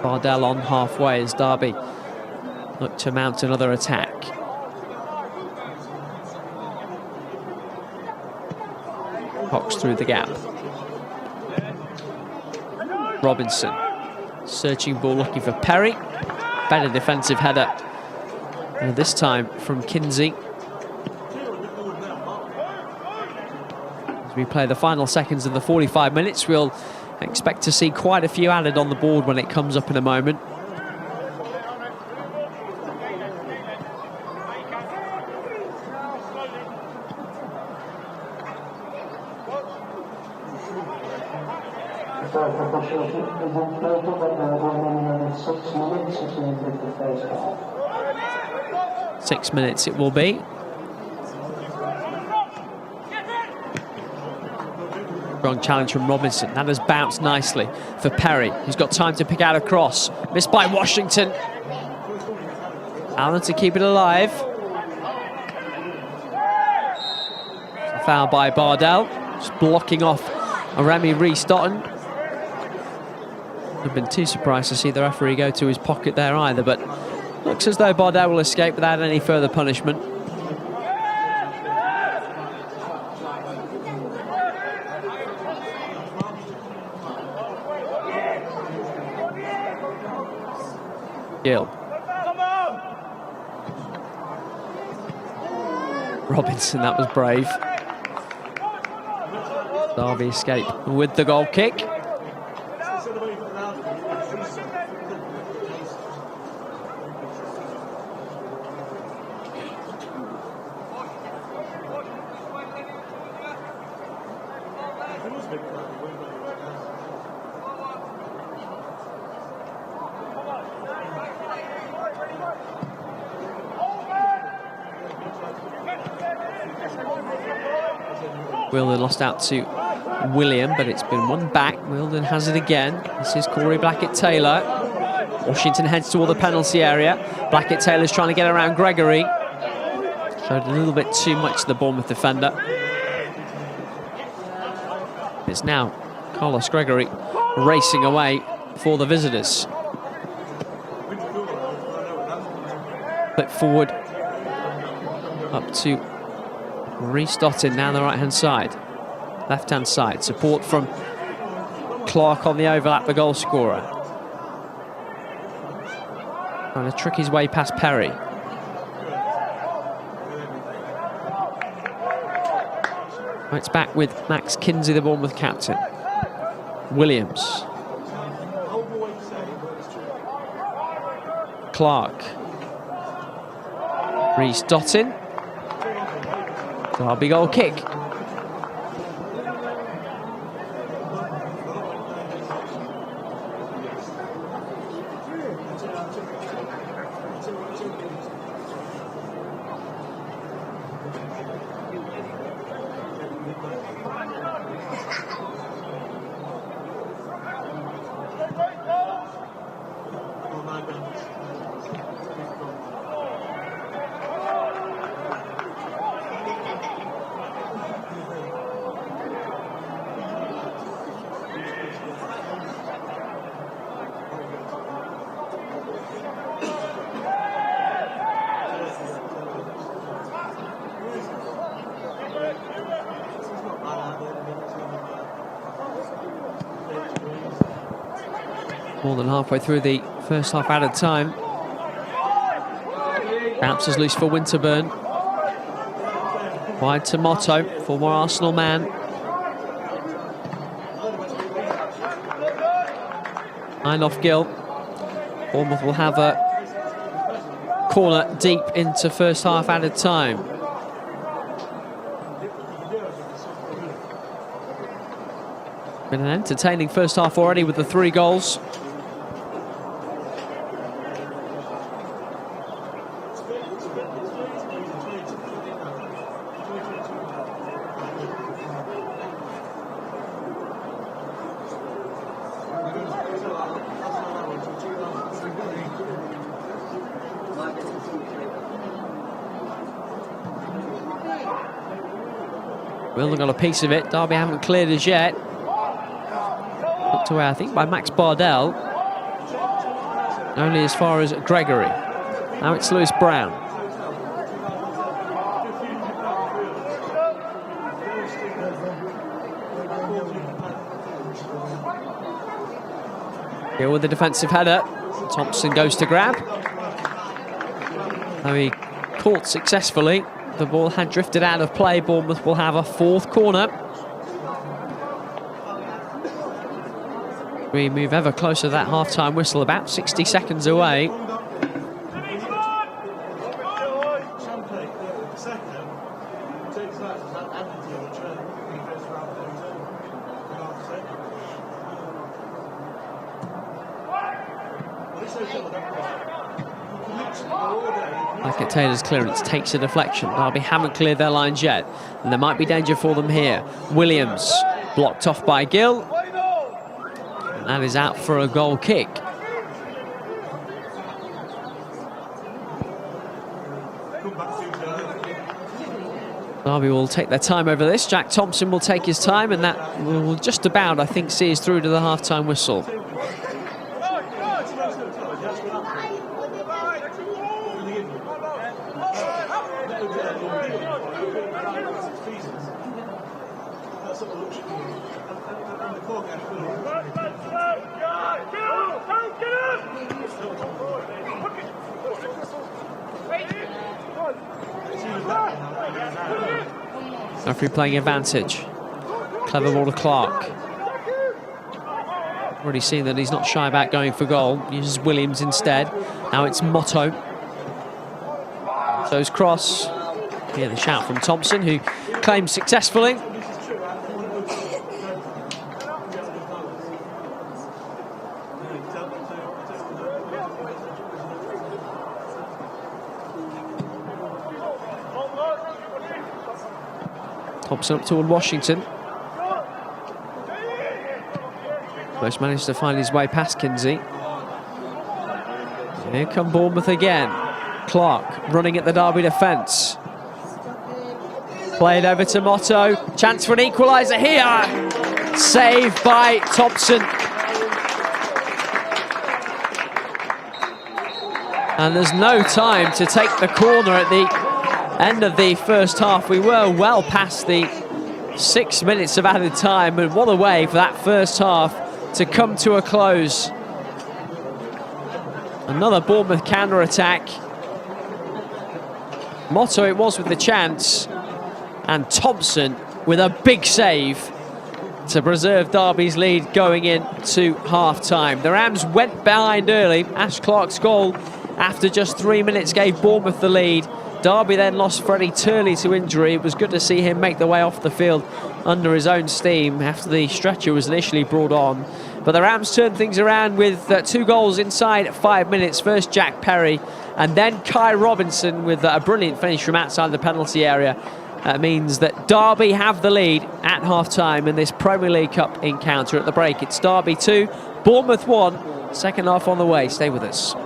Bardell on halfway as Derby look to mount another attack. Hawks through the gap. Robinson. Searching ball, looking for Perry. Better defensive header. And this time from Kinsey. As we play the final seconds of the 45 minutes, we'll expect to see quite a few added on the board when it comes up in a moment. Six minutes it will be. Strong challenge from Robinson. That has bounced nicely for Perry, who's got time to pick out a cross. Missed by Washington. Allen to keep it alive. A foul by Bardell. Just blocking off Remy Rees-Dotton. I've been too surprised to see the referee go to his pocket there either, but looks as though Bardell will escape without any further punishment. Gill. Robinson, that was brave. Derby escape with the goal kick. Wilden lost out to William, but it's been won back. Wilden has it again. This is Corey Blackett-Taylor. Washington heads toward the penalty area. Blackett-Taylor's trying to get around Gregory. Showed a little bit too much to the Bournemouth defender. It's now Carlos Gregory racing away for the visitors. Flip forward up to Rees-Dotton down the right-hand side. Left-hand side. Support from Clark on the overlap, the goal scorer. Trying to trick his way past Perry. It's back with Max Kinsey, the Bournemouth captain. Williams. Clark. Rees-Dotton. Derby goal kick. More than halfway through the first half added time. Bounces loose for Winterburn. Wide to Motto, former Arsenal man. Line off Gill. Bournemouth will have a corner deep into first half added time. Been an entertaining first half already with the 3 goals. Wilden got a piece of it. Derby haven't cleared as yet. Looked away, I think, by Max Bardell. Only as far as Gregory. Now it's Lewis Brown. Here with the defensive header. Thompson goes to grab. Though he caught successfully, the ball had drifted out of play. Bournemouth will have a fourth corner. We move ever closer to that half-time whistle, about 60 seconds away. Like Taylor's clearance takes a deflection. Derby haven't cleared their lines yet, and there might be danger for them here. Williams blocked off by Gill. And that is out for a goal kick. Derby will take their time over this. Jack Thompson will take his time, and that will just about, I think, see us through to the half-time whistle. Referee playing advantage. Clever ball to Clark. Already seen that he's not shy about going for goal. Uses Williams instead. Now it's Motto. Motto's cross. Here the shout from Thompson, who claims successfully. Thompson up toward Washington. Most managed to find his way past Kinsey. Here come Bournemouth again. Clark running at the Derby defence. Played over to Motto. Chance for an equaliser here. Saved by Thompson. And there's no time to take the corner at the end of the first half. We were well past the 6 minutes of added time, and what a way for that first half to come to a close. Another Bournemouth counter-attack. Motto it was with the chance, and Thompson with a big save to preserve Derby's lead going into half-time. The Rams went behind early. Ash Clark's goal after just 3 minutes gave Bournemouth the lead. Derby then lost Freddie Turley to injury. It was good to see him make the way off the field under his own steam after the stretcher was initially brought on. But the Rams turned things around with 2 goals inside 5 minutes. First Jack Perry and then Kai Robinson with a brilliant finish from outside the penalty area. That means that Derby have the lead at half-time in this Premier League Cup encounter. At the break, it's Derby 2, Bournemouth 1. Second half on the way. Stay with us.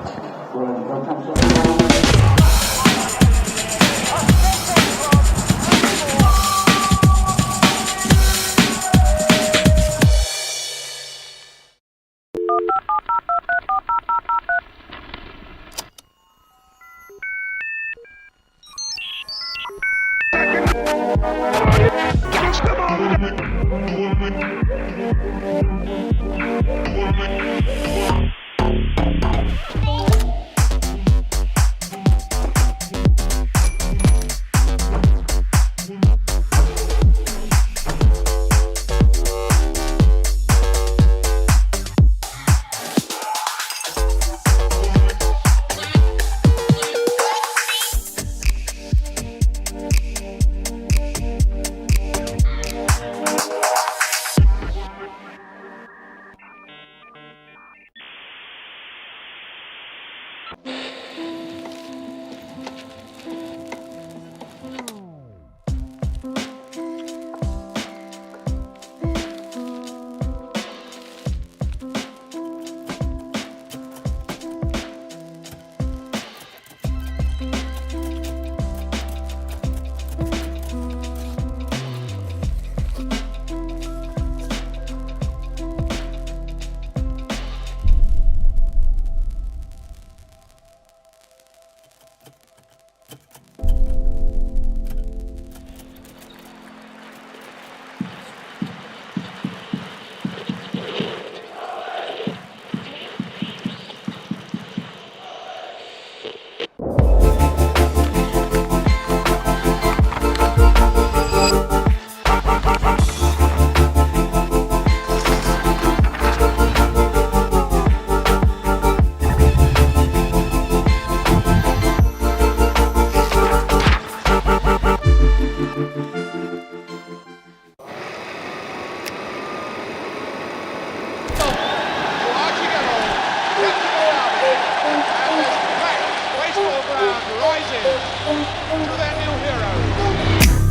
in to their new hero.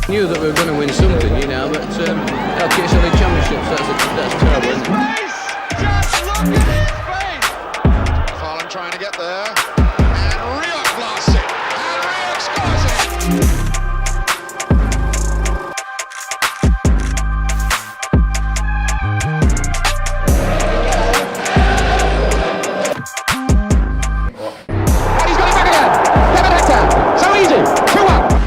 Knew that we were going to win something, you know, but Kickers League Championships, that's terrible, isn't it? Face! Just look at his face! Farland trying to get there. And Rioch blasts it. And Rioch scores it. And he's got it back again. Kevin Hector. So easy. 2-1.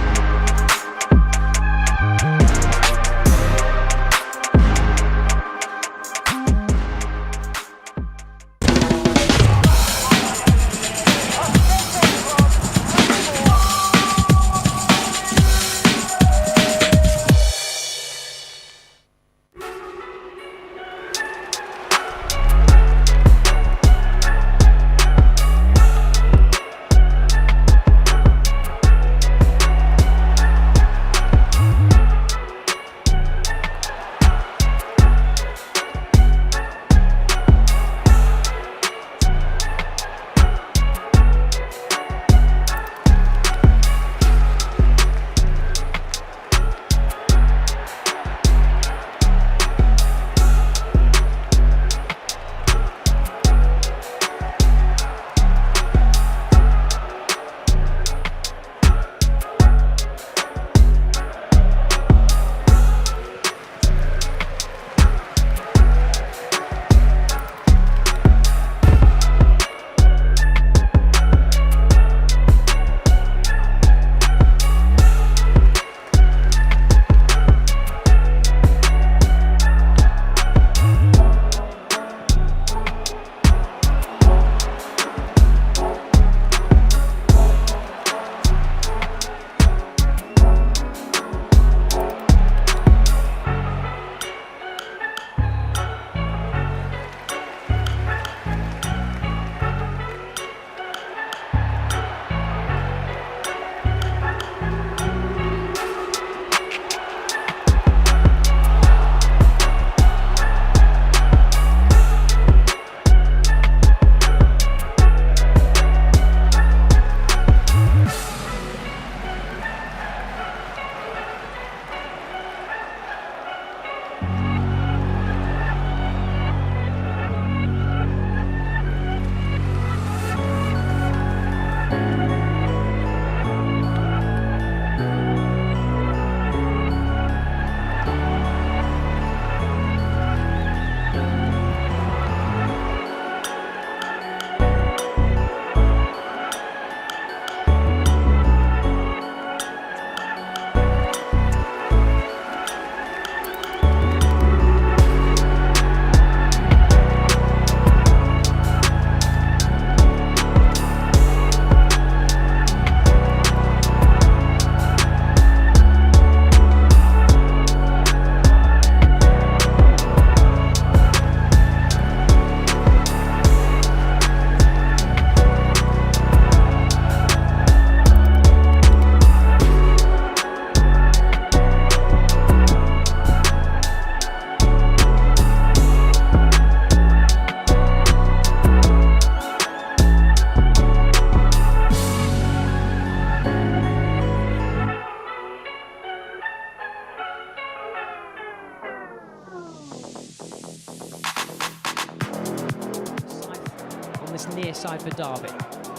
this near side for Derby.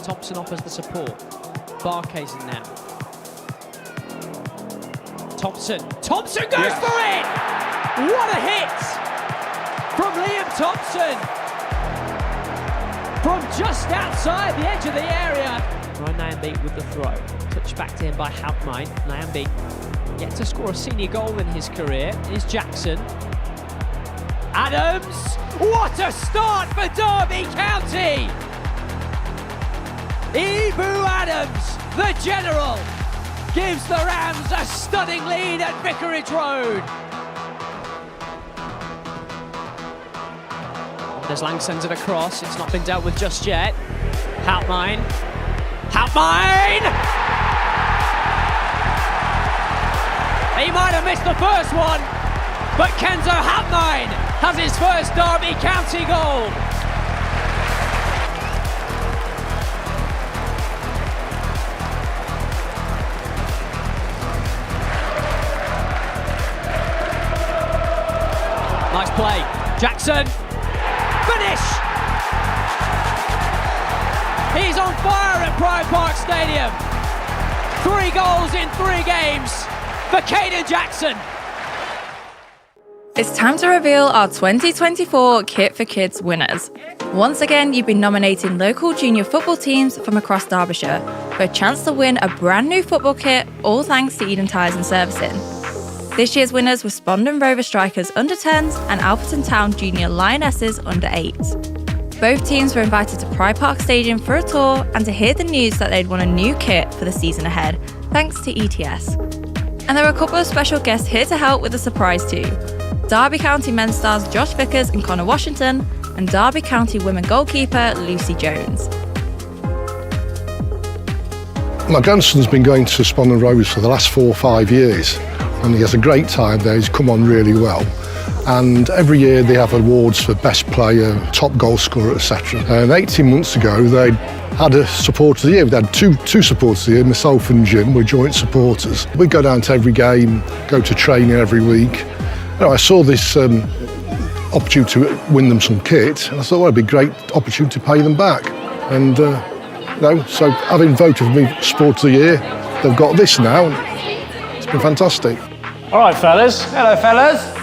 Thompson offers the support. Barkay's in now. Thompson goes for it! What a hit from Liam Thompson! From just outside the edge of the area. Ryan Nyambi with the throw. Touched back to him by Hauptmann. Nyambi yet to score a senior goal in his career is Jackson. Adams! What a start for Derby County! Ibu Adams, the general, gives the Rams a stunning lead at Vicarage Road. Deslang sends it across. It's not been dealt with just yet. Hauptmann. He might have missed the first one, but Kenzo Hauptmann has his first Derby County goal. play. Jackson, finish! He's on fire at Pride Park Stadium. 3 goals in 3 games for Caden Jackson. It's time to reveal our 2024 Kit for Kids winners. Once again, you've been nominating local junior football teams from across Derbyshire for a chance to win a brand new football kit, all thanks to Eden Tyres and Servicing. This year's winners were Spondon Rover Strikers under 10s and Alperton Town Junior Lionesses under 8s. Both teams were invited to Pride Park Stadium for a tour and to hear the news that they'd won a new kit for the season ahead, thanks to ETS. And there were a couple of special guests here to help with the surprise too. Derby County men's stars Josh Vickers and Connor Washington, and Derby County women goalkeeper Lucy Jones. My grandson's been going to Spondon Rovers for the last 4 or 5 years, and he has a great time there. He's come on really well. And every year they have awards for best player, top goal scorer, etc. And 18 months ago they had a supporter of the year. We had two supporters of the year. Myself and Jim were joint supporters. We go down to every game, go to training every week. I saw this opportunity to win them some kit, and I thought, well, it'd be a great opportunity to pay them back. And so having voted for me Sport of the Year, they've got this now, and it's been fantastic. All right, fellas. Hello, fellas.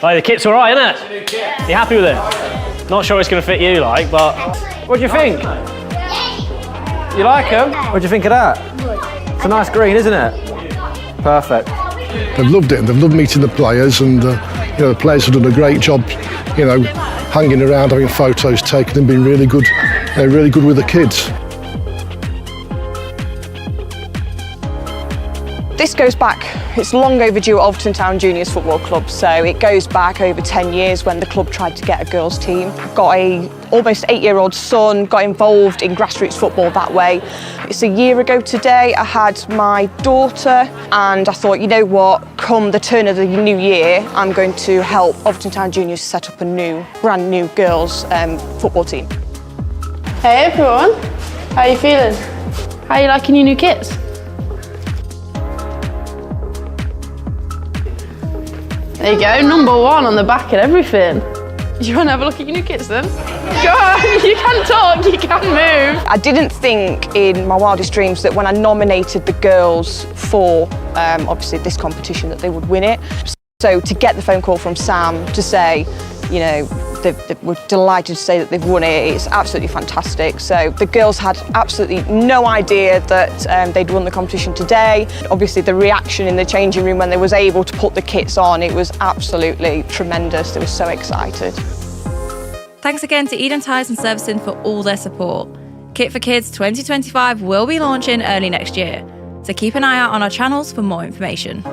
Hey, the kit's all right, isn't it? You happy with it? Not sure it's going to fit you, like, but what do you think? You like them? What do you think of that? It's a nice green, isn't it? Perfect. They've loved it, and they've loved meeting the players, and the players have done a great job, hanging around, having photos taken, and being really good. They're really good with the kids. This goes back, it's long overdue at Alperton Town Juniors Football Club, so it goes back over 10 years when the club tried to get a girls' team. I've got a almost 8-year-old son, got involved in grassroots football that way. It's a year ago today, I had my daughter, and I thought, you know what, come the turn of the new year, I'm going to help Alperton Town Juniors set up a brand new girls' football team. Hey everyone, how are you feeling? How are you liking your new kits? There you go, #1 on the back and everything. You want to have a look at your new kits then? Go on, you can talk, you can move. I didn't think in my wildest dreams that when I nominated the girls for obviously this competition that they would win it. So to get the phone call from Sam to say, we're delighted to say that they've won it, it's absolutely fantastic. So the girls had absolutely no idea that they'd won the competition today. Obviously the reaction in the changing room when they was able to put the kits on, it was absolutely tremendous. They were so excited. Thanks again to Eden Tyres and Servicing for all their support. Kit for Kids 2025 will be launching early next year, so keep an eye out on our channels for more information.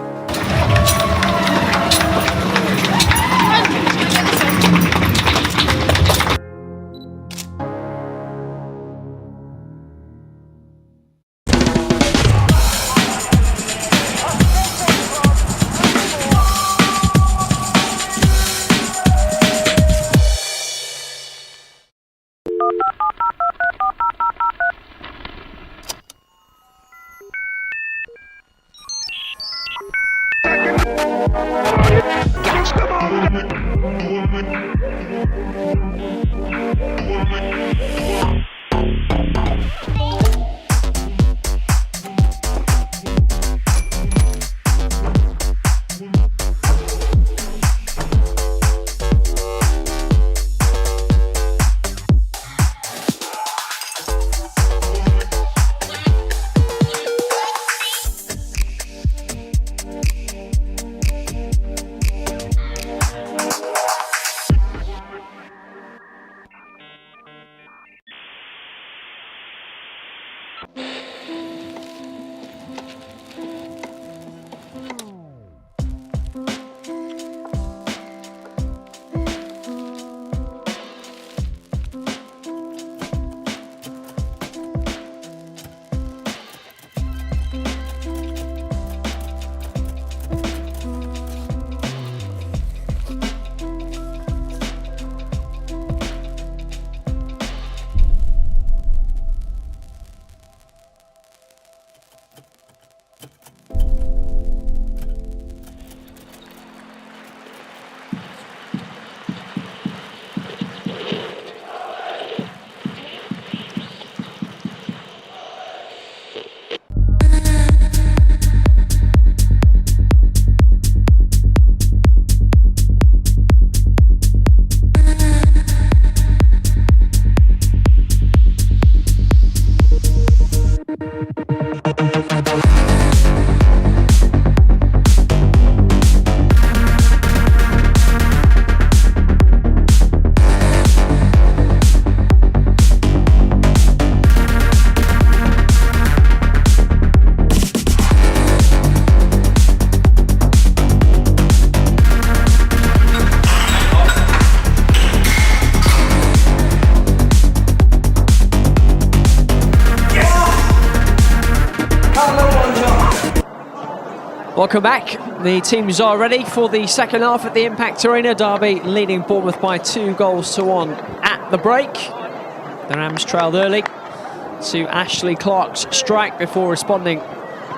Welcome back. The teams are ready for the second half at the Impact Arena. Derby leading Bournemouth by 2-1 at the break. The Rams trailed early to Ashley Clark's strike before responding,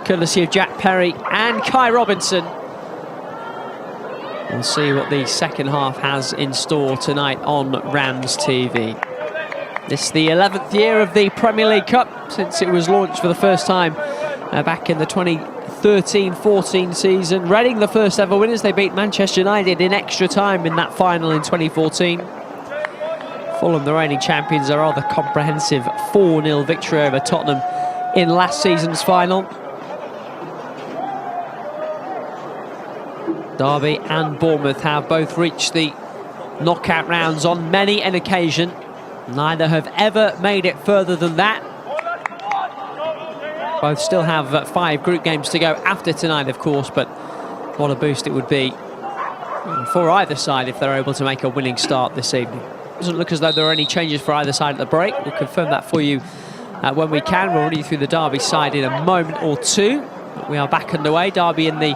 courtesy of Jack Perry and Kai Robinson. We'll see what the second half has in store tonight on Rams TV. This is the 11th year of the Premier League Cup since it was launched for the first time back in the 2013-14 season. Reading, the first ever winners, they beat Manchester United in extra time in that final in 2014. Fulham, the reigning champions, a rather comprehensive 4-0 victory over Tottenham in last season's final. Derby and Bournemouth have both reached the knockout rounds on many an occasion. Neither have ever made it further than that. Both still have 5 group games to go after tonight, of course, but what a boost it would be for either side if they're able to make a winning start this evening. Doesn't look as though there are any changes for either side at the break. We'll confirm that for you when we can. We'll run you through the Derby side in a moment or two. But we are back underway. Derby in the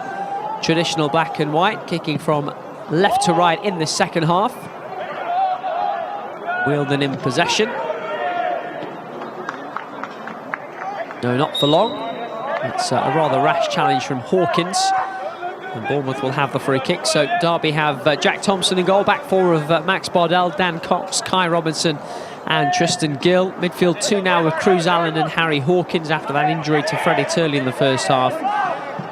traditional black and white, kicking from left to right in the second half. Wheeldon in possession. No, not for long. It's a rather rash challenge from Hawkins. And Bournemouth will have the free kick. So Derby have Jack Thompson in goal. Back four of Max Bardell, Dan Cox, Kai Robinson and Tristan Gill. Midfield 2 now with Cruz Allen and Harry Hawkins after that injury to Freddie Turley in the first half.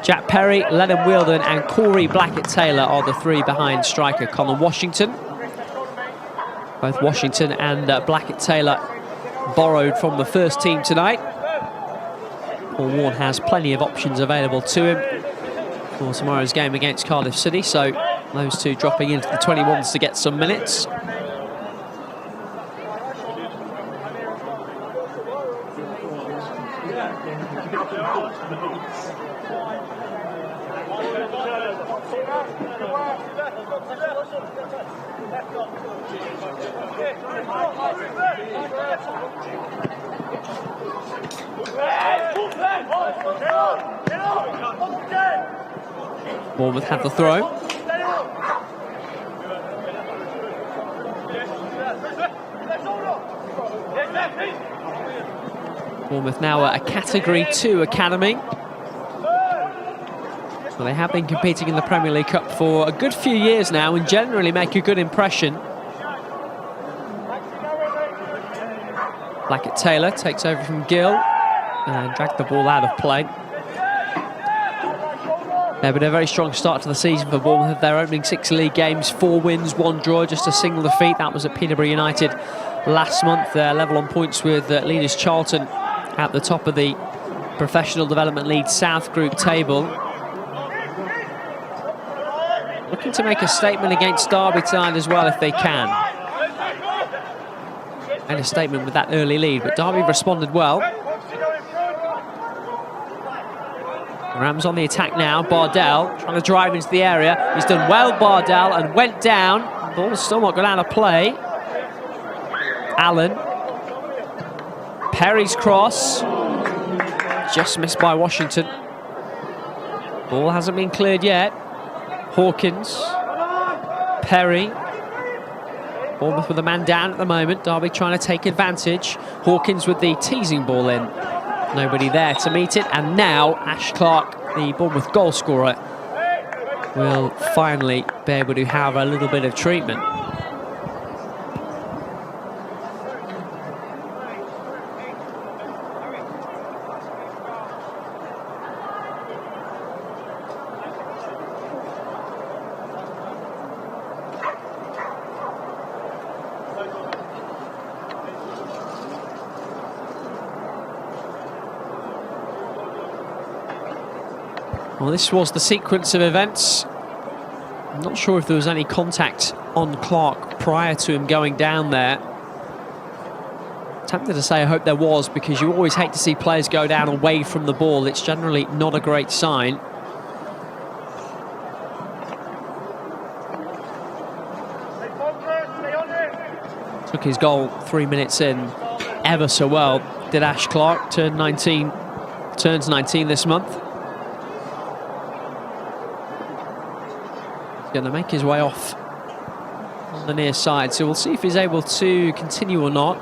Jack Perry, Lennon Wheeldon and Corey Blackett-Taylor are the 3 behind striker Colin Washington. Both Washington and Blackett-Taylor borrowed from the first team tonight. Paul Warne has plenty of options available to him for tomorrow's game against Cardiff City, so those 2 dropping into the 21s to get some minutes. Bournemouth have the throw. Bournemouth now a Category 2 academy. So they have been competing in the Premier League Cup for a good few years now and generally make a good impression. Blackett-Taylor takes over from Gill and dragged the ball out of play. They've been a very strong start to the season for Bournemouth. Their opening 6 league games, 4 wins, 1 draw, just a single defeat. That was at Peterborough United last month. They're level on points with leaders Charlton at the top of the Professional Development League South Group table. Looking to make a statement against Derby tonight as well if they can. Made a statement with that early lead, but Derby responded well. Rams on the attack now. Bardell trying to drive into the area. He's done well, Bardell, and went down. Ball's still not gone out of play. Allen. Perry's cross. Just missed by Washington. Ball hasn't been cleared yet. Hawkins. Perry. Bournemouth with a man down at the moment. Derby trying to take advantage. Hawkins with the teasing ball in. Nobody there to meet it, and now Ash Clark, the Bournemouth goal scorer, will finally be able to have a little bit of treatment. Well, this was the sequence of events. I'm not sure if there was any contact on Clark prior to him going down there. Tempted to say I hope there was, because you always hate to see players go down away from the ball. It's generally not a great sign. Took his goal 3 minutes in ever so well, did Ash Clark. Turns 19 this month. going to make his way off on the near side, so we'll see if he's able to continue or not.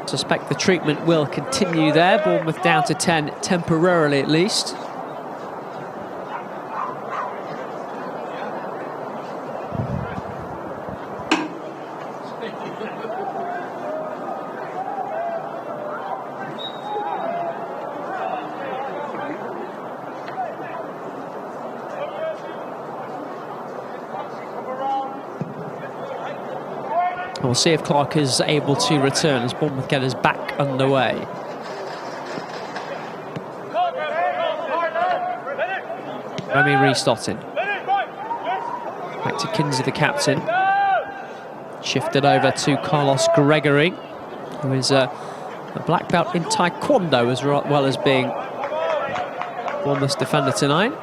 Suspect the treatment will continue there. Bournemouth down to 10 temporarily at least. We'll see if Clark is able to return as Bournemouth get us back underway. Remy restarting. Back to Kinsey, the captain. Shifted over to Carlos Gregory, who is a black belt in Taekwondo as well as being Bournemouth's defender tonight.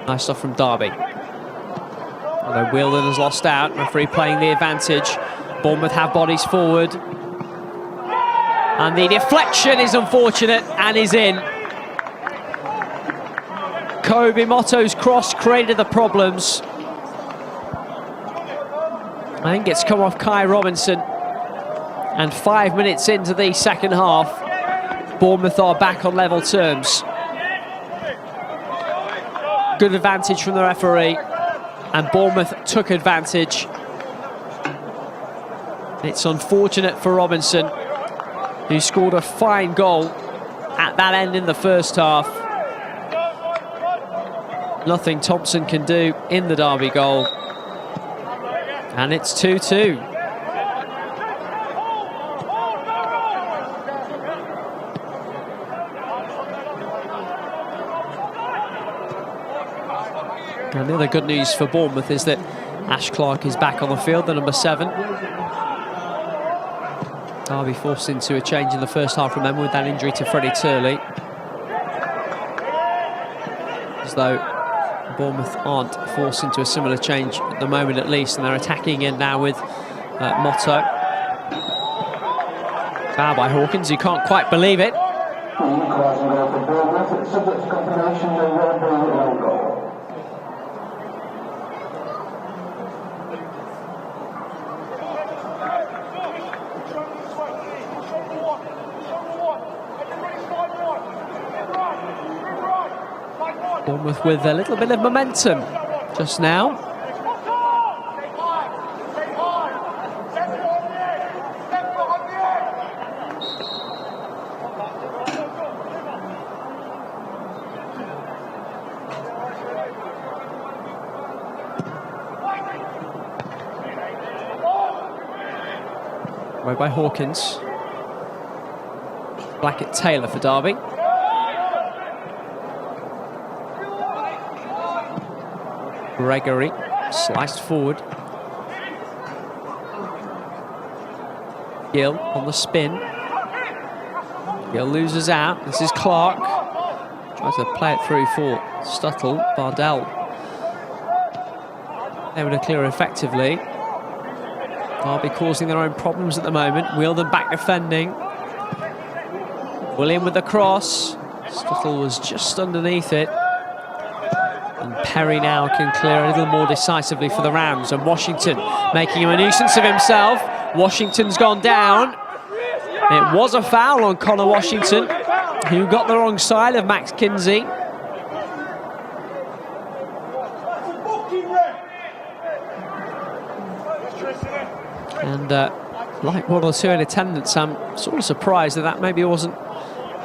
Nice stuff from Derby. Although Wheeldon has lost out, referee playing the advantage. Bournemouth have bodies forward. And the deflection is unfortunate and is in. Kobe Motto's cross created the problems. I think it's come off Kai Robinson. And 5 minutes into the second half, Bournemouth are back on level terms. Good advantage from the referee, and Bournemouth took advantage. It's unfortunate for Robinson, who scored a fine goal at that end in the first half. Nothing Thompson can do in the Derby goal. And it's 2-2. And the other good news for Bournemouth is that Ash Clark is back on the field, the number 7. Derby forced into a change in the first half, remember, with that injury to Freddie Turley. As though Bournemouth aren't forced into a similar change at the moment at least, and they're attacking in now with Motto. Foul by Hawkins, you can't quite believe it. Bournemouth with a little bit of momentum just now. Away by Hawkins. Blackett-Taylor for Derby. Gregory sliced forward. Gill on the spin. Gill loses out. This is Clark. Tries to play it through for Stuttle. Bardell able to clear effectively. Derby causing their own problems at the moment. Wheeldon back defending. William with the cross. Stuttle was just underneath it. And Perry now can clear a little more decisively for the Rams. And Washington making him a nuisance of himself. Washington's gone down. It was a foul on Connor Washington, who got the wrong side of Max Kinsey. And like one or two in attendance, I'm sort of surprised that maybe wasn't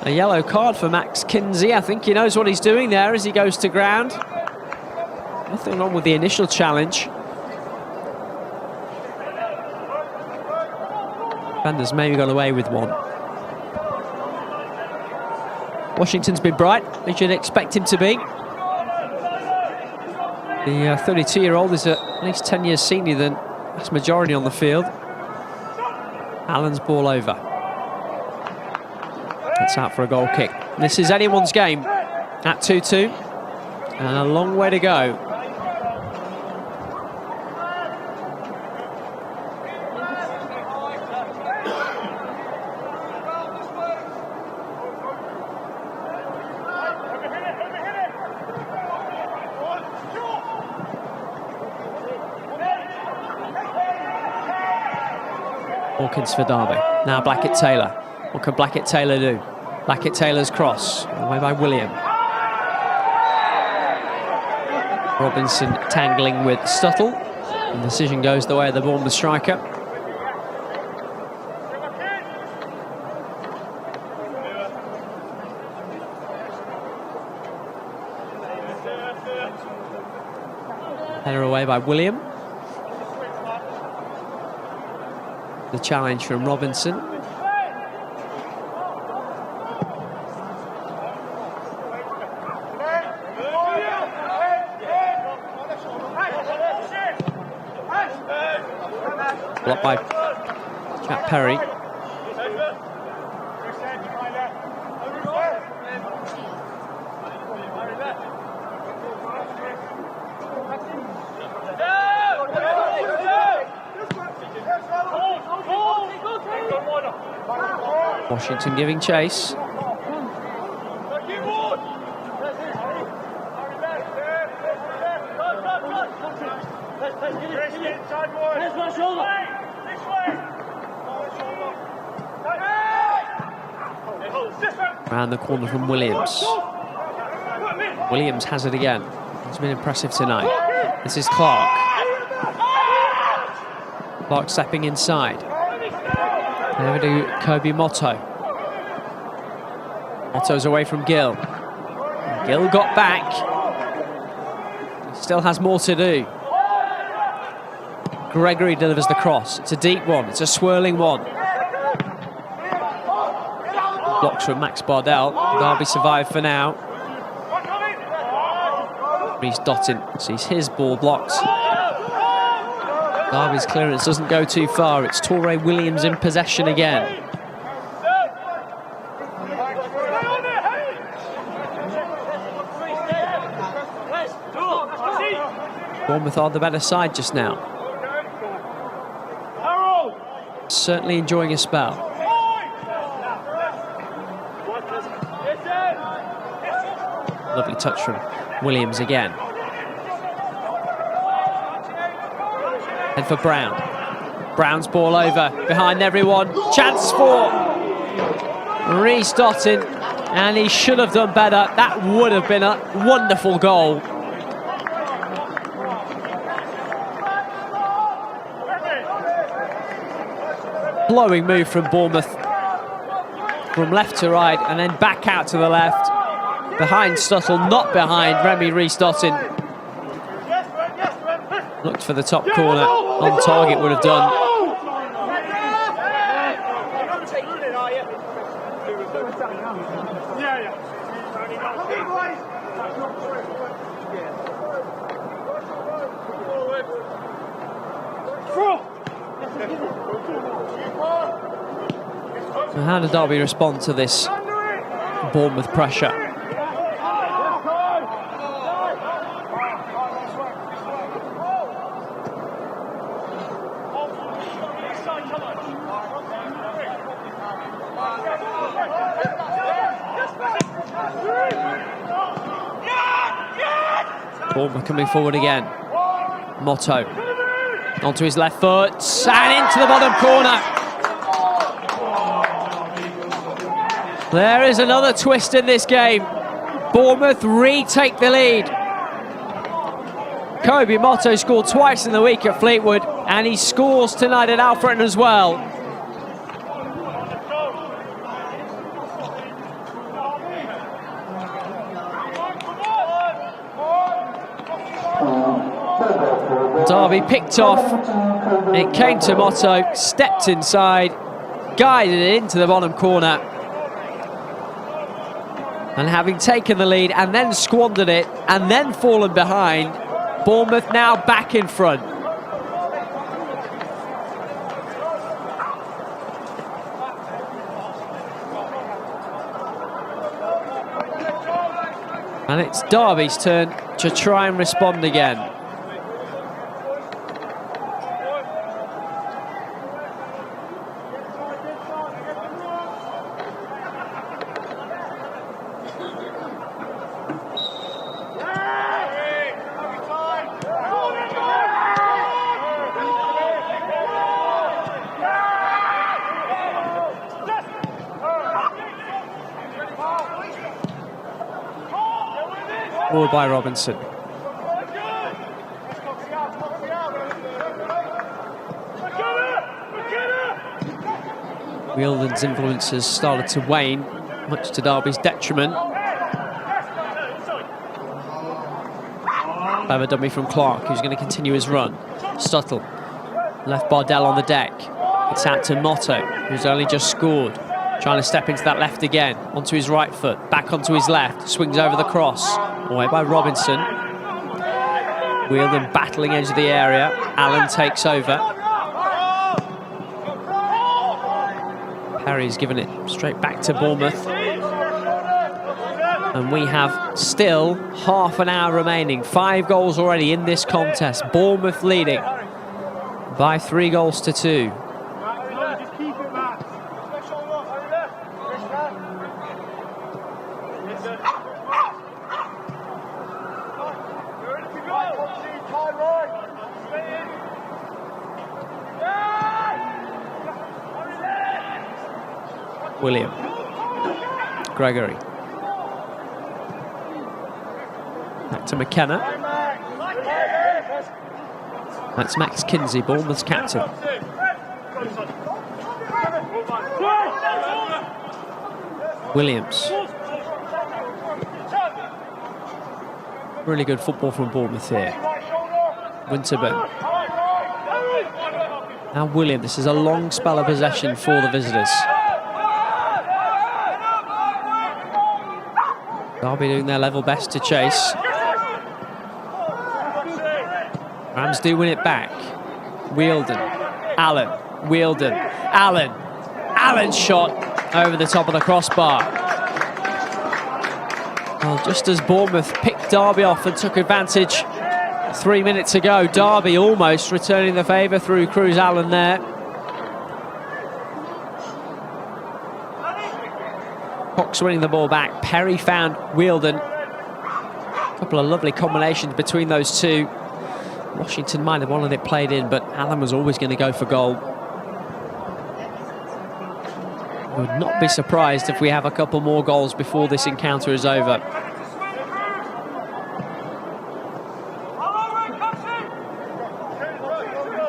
a yellow card for Max Kinsey. I think he knows what he's doing there as he goes to ground. Nothing wrong with the initial challenge. Defenders maybe got away with one. Washington's been bright. We should expect him to be. The 32-year-old is at least 10 years senior than the vast majority on the field. Allen's ball over. That's out for a goal kick. This is anyone's game at 2-2. And a long way to go. Hawkins for Derby. Now Blackett-Taylor. What can Blackett-Taylor do? Blackett-Taylor's cross. Away by William. Robinson tangling with Stuttle. And the decision goes the way of the Bournemouth striker. Header away by William. The challenge from Robinson. Blocked by Jack Perry. Washington giving chase. Around the corner from Williams. Williams has it again. He's been impressive tonight. This is Clark. Clark stepping inside. Over to Kobe Motto. Motto's away from Gill. Gill got back. He still has more to do. Gregory delivers the cross. It's a deep one. It's a swirling one. Blocks from Max Bardell. Derby survive for now. Reece Dottin sees his ball blocked. Derby's clearance doesn't go too far. It's Torrey Williams in possession again. Bournemouth are the better side just now. Certainly enjoying a spell. Lovely touch from Williams again. And for Brown. Brown's ball over behind everyone. Chance for Reece Dottin. And he should have done better. That would have been a wonderful goal. Blowing move from Bournemouth. From left to right and then back out to the left. Behind Stuttle, not behind Remy Reece Dottin. Looked for the top corner. On target would have done. Now how did Derby respond to this Bournemouth pressure? Bournemouth coming forward again. Motto onto his left foot and into the bottom corner. There is another twist in this game. Bournemouth retake the lead. Kobe Motto scored twice in the week at Fleetwood and he scores tonight at Alfreton as well. Derby picked off, it came to Motto, stepped inside, guided it into the bottom corner. And having taken the lead and then squandered it and then fallen behind, Bournemouth now back in front. And it's Derby's turn to try and respond again. Forward by Robinson. Wielden's influence has started to wane, much to Derby's detriment. Clever dummy from Clark, who's going to continue his run. Stuttle, left Bardell on the deck. It's out to Motto, who's only just scored. Trying to step into that left again, onto his right foot, back onto his left, swings over the cross. Away by Robinson. Wielden battling edge of the area. Allen takes over. Perry's given it straight back to Bournemouth. And we have still half an hour remaining. 5 goals already in this contest. Bournemouth leading by 3 goals to 2. William. Gregory. Back to McKenna. That's Max Kinsey, Bournemouth's captain. Williams. Really good football from Bournemouth here. Winterburn. Now William, this is a long spell of possession for the visitors. Derby doing their level best to chase. Rams do win it back. Wielden, Allen, Wielden, Allen. Allen's shot over the top of the crossbar. Well, just as Bournemouth picked Derby off and took advantage 3 minutes ago, Derby almost returning the favour through Cruz Allen there. Cox winning the ball back. Perry found Wielden. A couple of lovely combinations between those two. Washington might have wanted it played in, but Allen was always going to go for goal. I would not be surprised if we have a couple more goals before this encounter is over.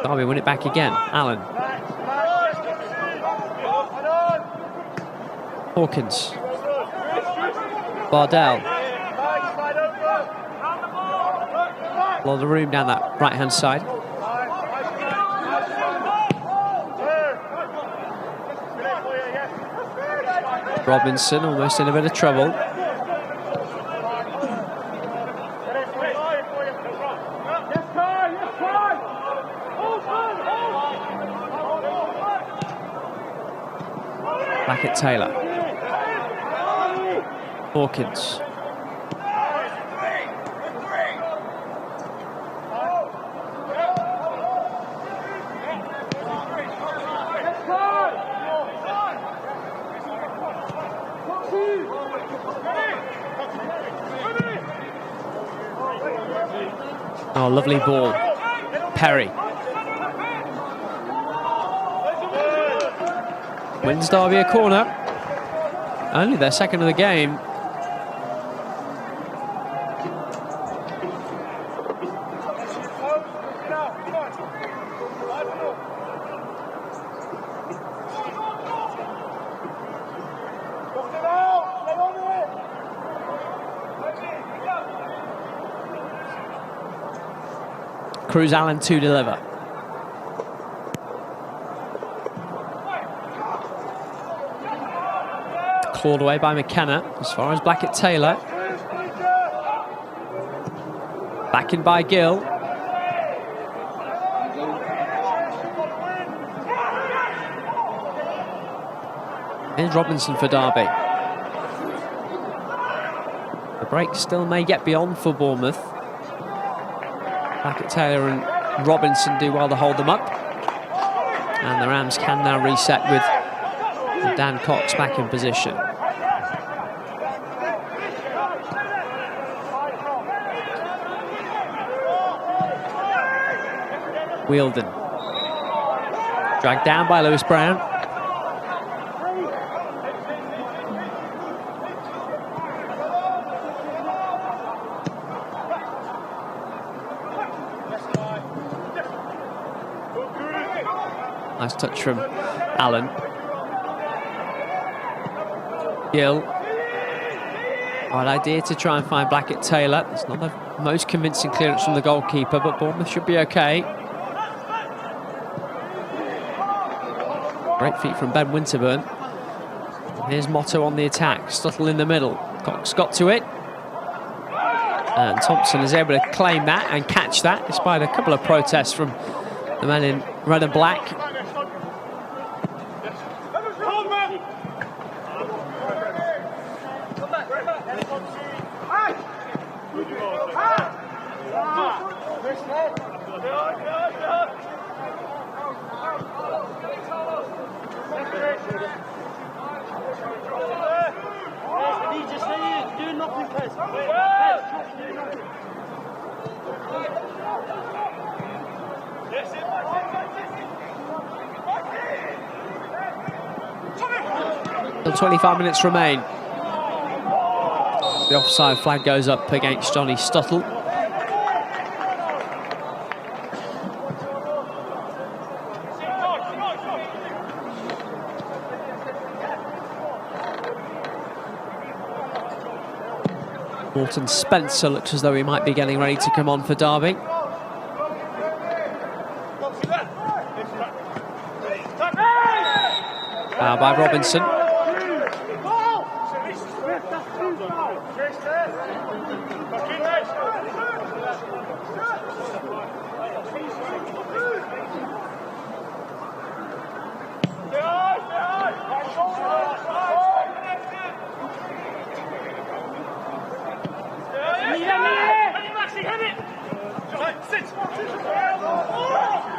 Derby win it back again. Allen. Hawkins. Bardell. A lot of room down that right-hand side. Robinson almost in a bit of trouble. Back at Taylor. Hawkins. Oh, lovely ball. Perry. Wins Derby a corner. Only their second of the game. Cruz Allen to deliver. Clawed away by McKenna as far as Blackett Taylor. Back in by Gill. Here's Robinson for Derby. The break still may get beyond for Bournemouth. Blackett-Taylor and Robinson do well to hold them up. And the Rams can now reset with Dan Cox back in position. Wheeldon. Dragged down by Lewis Brown. Nice touch from Allen. Gill. Right idea to try and find Blackett-Taylor. It's not the most convincing clearance from the goalkeeper, but Bournemouth should be okay. Great feet from Ben Winterburn. Here's Motto on the attack. Stuttle in the middle. Cox got to it. And Thompson is able to claim that and catch that, despite a couple of protests from the men in red and black. Still 25 minutes remain. The offside flag goes up against Johnny Stuttle. Morton Spencer looks as though he might be getting ready to come on for Derby. Foul by Robinson.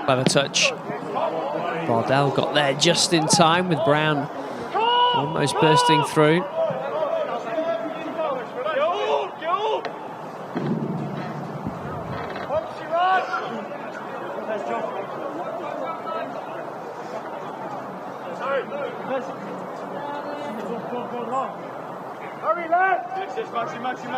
Clever touch. Bardell got there just in time with Brown almost bursting through. Hurry, lad! Maxi.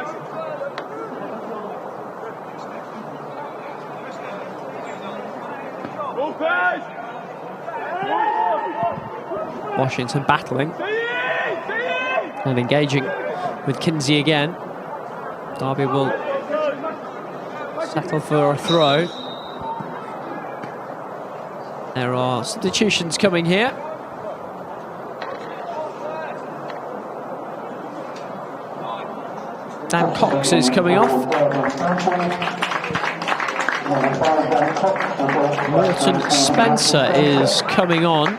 Washington battling and engaging with Kinsey again. Derby will settle for a throw. There are substitutions coming here. Dan Cox is coming off. Morton Spencer is coming on.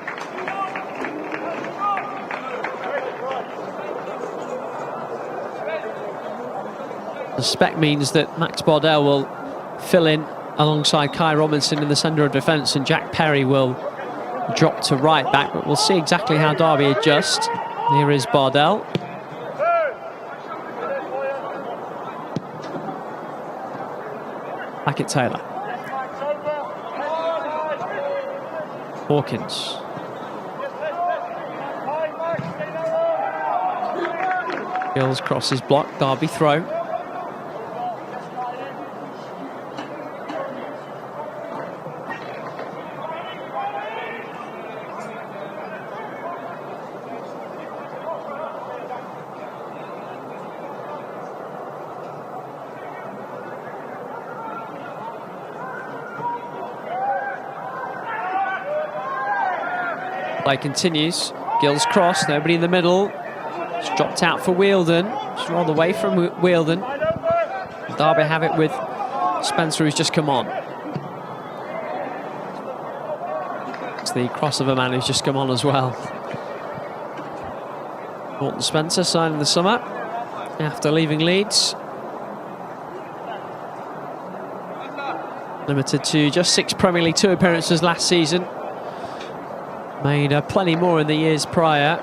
The spec means that Max Bardell will fill in alongside Kai Robinson in the centre of defence, and Jack Perry will drop to right back, but we'll see exactly how Derby adjust. Here is Bardell. Blackett-Taylor. Hawkins. Gills crosses block, Derby throw. Play continues. Gill's cross, nobody in the middle. It's dropped out for Wheeldon. It's rolled away from Wheeldon. Derby have it with Spencer, who's just come on. It's the cross of a man who's just come on as well. Morton Spencer signing the summer after leaving Leeds. Limited to just 6 Premier League 2 appearances last season. Made plenty more in the years prior.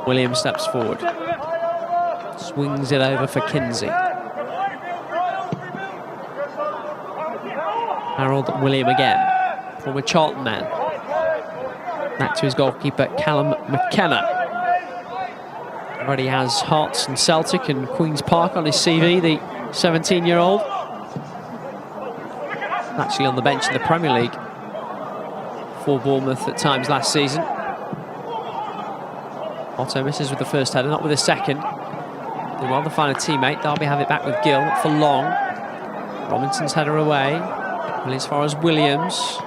William steps forward, swings it over for Kinsey. Harold William again, former Charlton man. Back to his goalkeeper, Callum McKenna. Already has Hearts and Celtic and Queen's Park on his CV, the 17-year-old. Actually on the bench in the Premier League for Bournemouth at times last season. Otto misses with the first header, not with the second. They well to find a teammate. Derby have it back with Gill, not for long. Robinson's header away. Well, as far as Williams.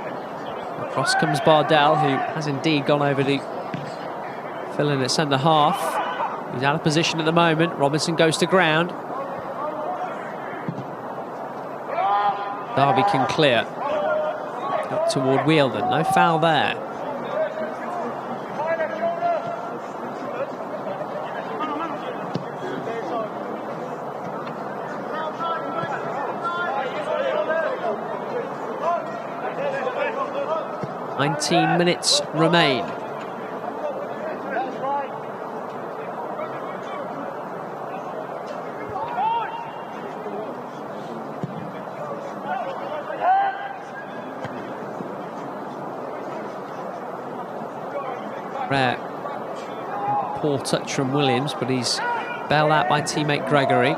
Across comes Bardell, who has indeed gone over to fill in at centre half. He's out of position at the moment. Robinson goes to ground. Derby can clear. Up toward Wheeldon. No foul there. "19 minutes remain. Rare. Poor touch from Williams, but he's bailed out by teammate Gregory.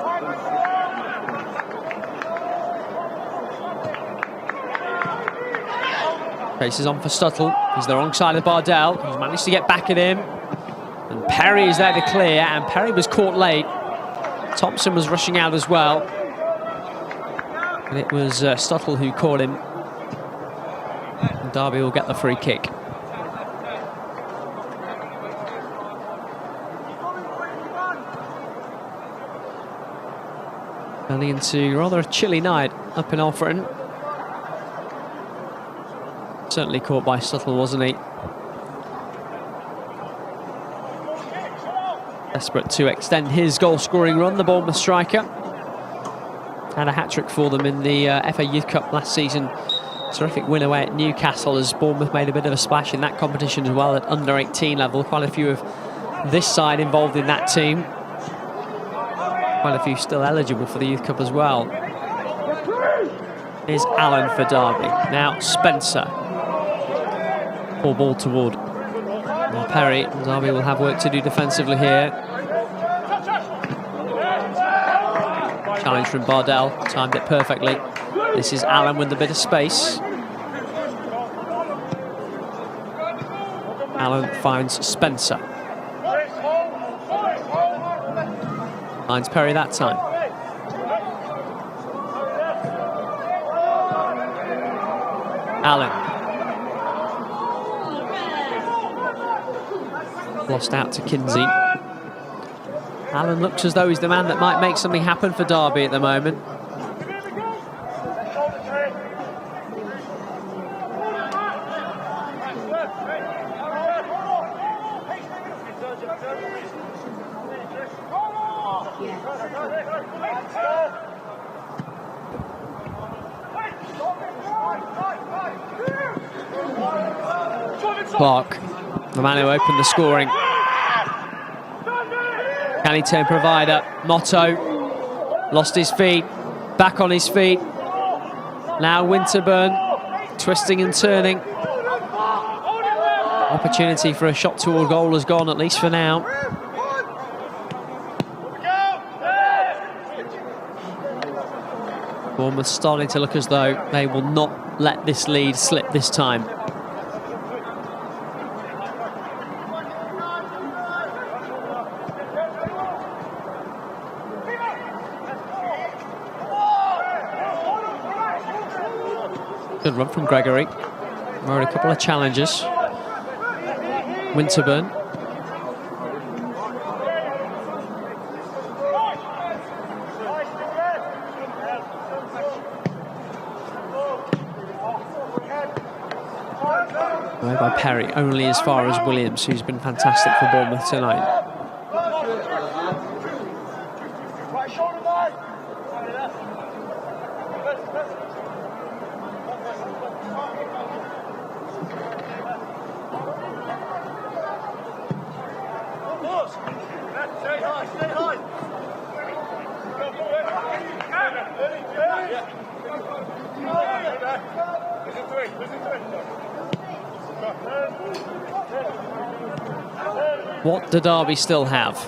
Faces on for Stuttle. He's the wrong side of Bardell. He's managed to get back at him. And Perry is there to clear, and Perry was caught late. Thompson was rushing out as well. And it was Stuttle who caught him. And Derby will get the free kick. Early into rather a chilly night up in Alfreton. Certainly caught by Stuttle, wasn't he? Desperate to extend his goal-scoring run, the Bournemouth striker. Had a hat-trick for them in the FA Youth Cup last season. Terrific win away at Newcastle as Bournemouth made a bit of a splash in that competition as well at under-18 level. Quite a few of this side involved in that team. Quite a few still eligible for the Youth Cup as well. Here's Allen for Derby. Now Spencer. Poor ball toward Perry. Derby will have work to do defensively here. Challenge from Bardell, timed it perfectly. This is Allen with a bit of space. Allen finds Spencer. Finds Perry that time. Allen. Lost out to Kinsey. Allen looks as though he's the man that might make something happen for Derby at the moment. Clark, the man who opened the scoring. Can he turn provider? Motto lost his feet, back on his feet. Now Winterburn twisting and turning. Opportunity for a shot toward goal has gone, at least for now. Bournemouth starting to look as though they will not let this lead slip this time. Good run from Gregory. Rode a couple of challenges. Winterburn. Away by Perry, only as far as Williams, who's been fantastic for Bournemouth tonight. What do Derby still have?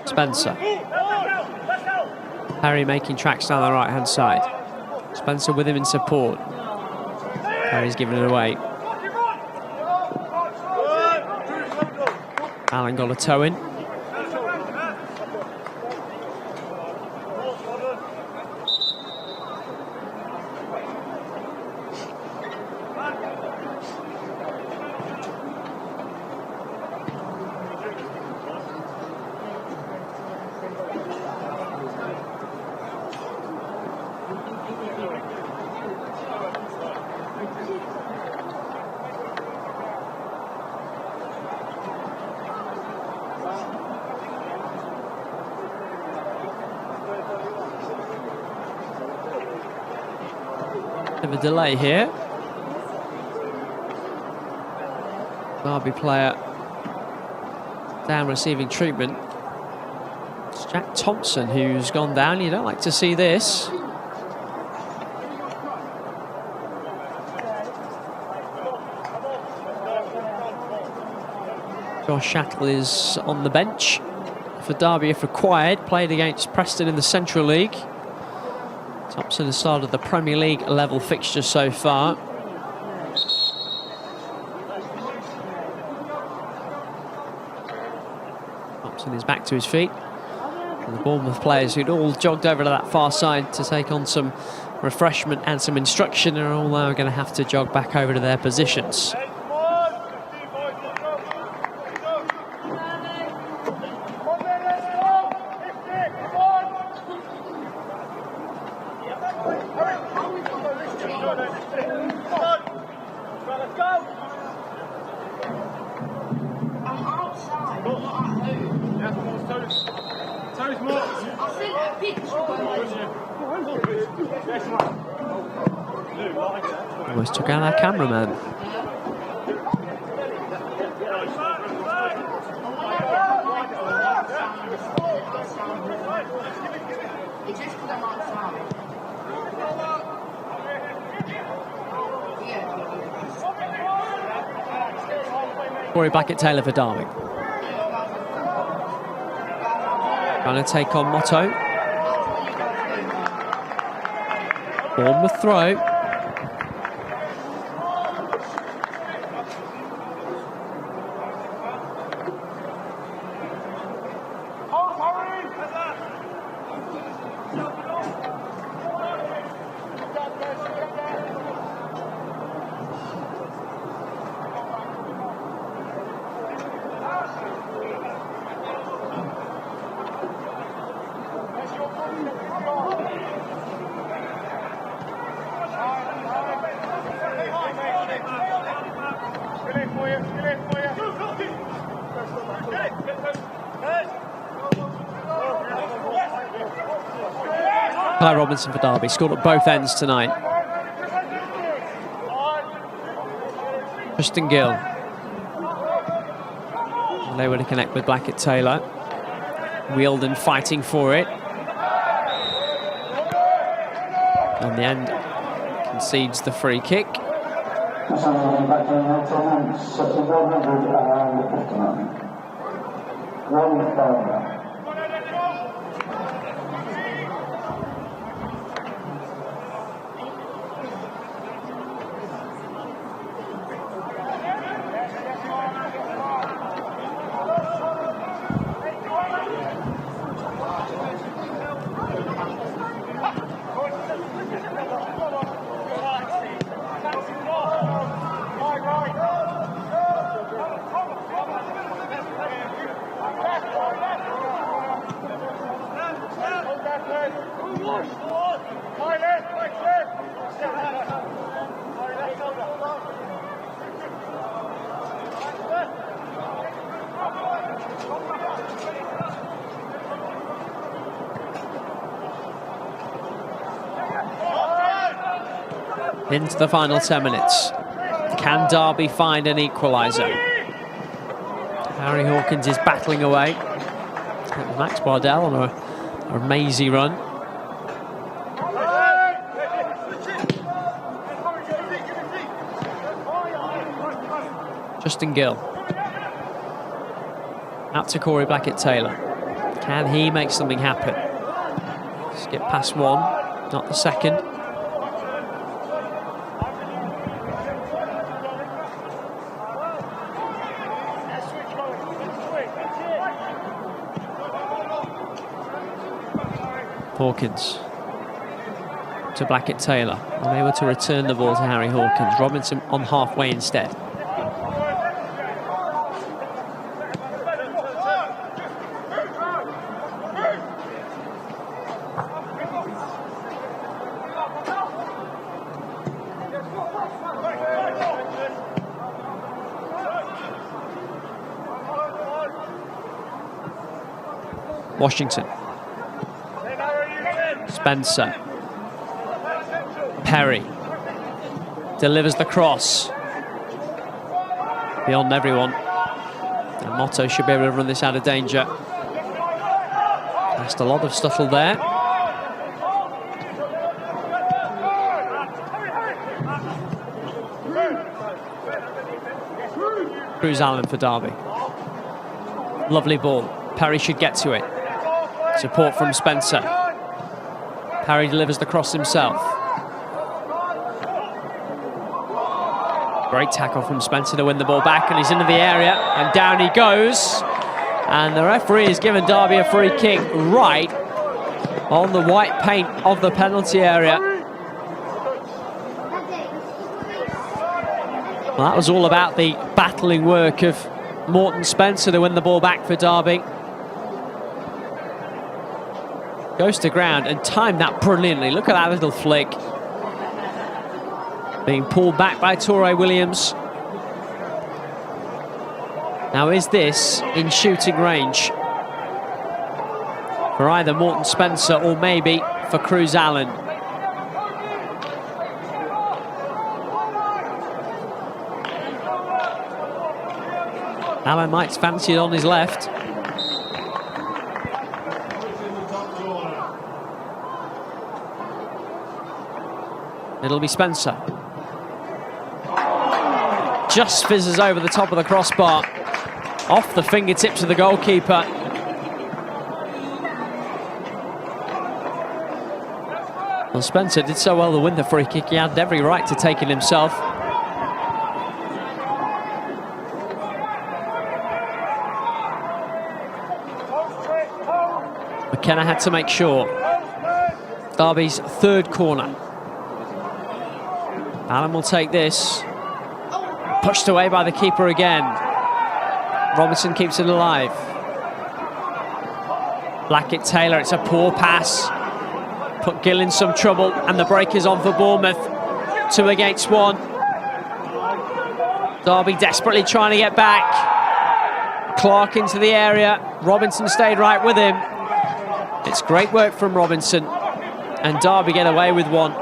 Spencer. Harry making tracks down the right-hand side. Spencer with him in support. Harry's giving it away. Allen got a toe in. Bit of a delay here. Derby player down receiving treatment. It's Jack Thompson who's gone down. You don't like to see this. Josh Shackle is on the bench for Derby if required. Played against Preston in the Central League. Thompson has started the Premier League level fixture so far. Thompson is back to his feet. And the Bournemouth players who'd all jogged over to that far side to take on some refreshment and some instruction are all now going to have to jog back over to their positions. Almost took out our cameraman. Corey Blackett-Taylor for Derby. Trying to take on Motto. Bournemouth throw. Ty Robinson for Derby, scored at both ends tonight. Tristan Gill. They were to connect with Blackett-Taylor. Wielden fighting for it. On the end, concedes the free kick. Into the final 10 minutes. Can Derby find an equaliser? Harry Hawkins is battling away. Max Bardell on a mazy run. Justin Gill. Out to Corey Blackett-Taylor. Can he make something happen? Skip past one, not the second. Hawkins to Blackett-Taylor, unable to return the ball to Harry Hawkins. Robinson on halfway instead. Washington. Spencer. Perry delivers the cross. Beyond everyone. And Motto should be able to run this out of danger. Just a lot of Stuttle there. Cruz Allen for Derby. Lovely ball. Perry should get to it. Support from Spencer. Perry delivers the cross himself. Great tackle from Spencer to win the ball back, and he's into the area, and down he goes. And the referee has given Derby a free kick right on the white paint of the penalty area. Well, that was all about the battling work of Morton Spencer to win the ball back for Derby. Goes to ground and timed that brilliantly. Look at that little flick. Being pulled back by Torrey Williams. Now, is this in shooting range for either Morton Spencer or maybe for Cruz Allen? Allen might fancy it on his left. It'll be Spencer. Just fizzes over the top of the crossbar. Off the fingertips of the goalkeeper. Well, Spencer did so well to win the free kick, he had every right to take it himself. McKenna had to make sure. Derby's third corner. Allen will take this. Pushed away by the keeper again. Robinson keeps it alive. Blackett-Taylor, it's a poor pass. Put Gill in some trouble, and the break is on for Bournemouth. 2 against 1. Derby desperately trying to get back. Clark into the area. Robinson stayed right with him. It's great work from Robinson, and Derby get away with one.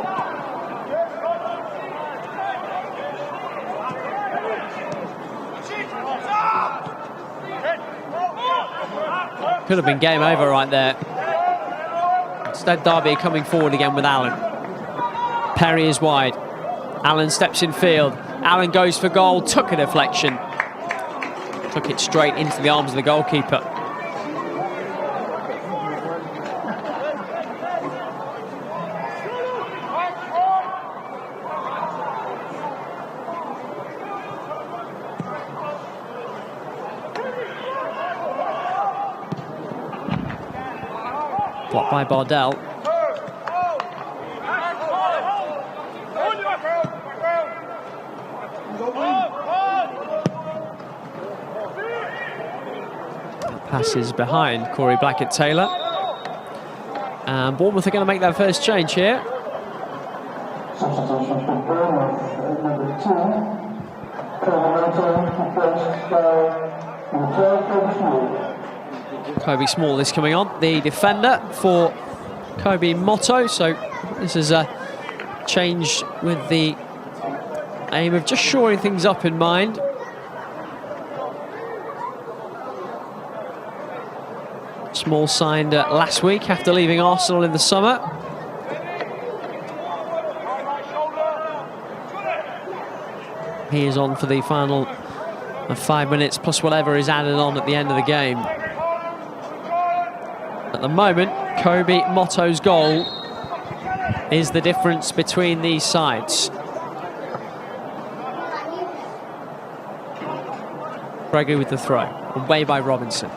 Could have been game over right there. Instead, Derby are coming forward again with Allen. Perry is wide. Allen steps in field. Allen goes for goal, took a deflection. Took it straight into the arms of the goalkeeper. Blocked by Bardell. Passes behind Corey Blackett-Taylor. And Bournemouth are going to make their first change here. Kobe Small is coming on, the defender for Kobe Motto. So this is a change with the aim of just shoring things up in mind. Small signed last week after leaving Arsenal in the summer. He is on for the final 5 minutes plus whatever is added on at the end of the game. At the moment, Kobe Motto's goal is the difference between these sides. Gregory with the throw, away by Robinson.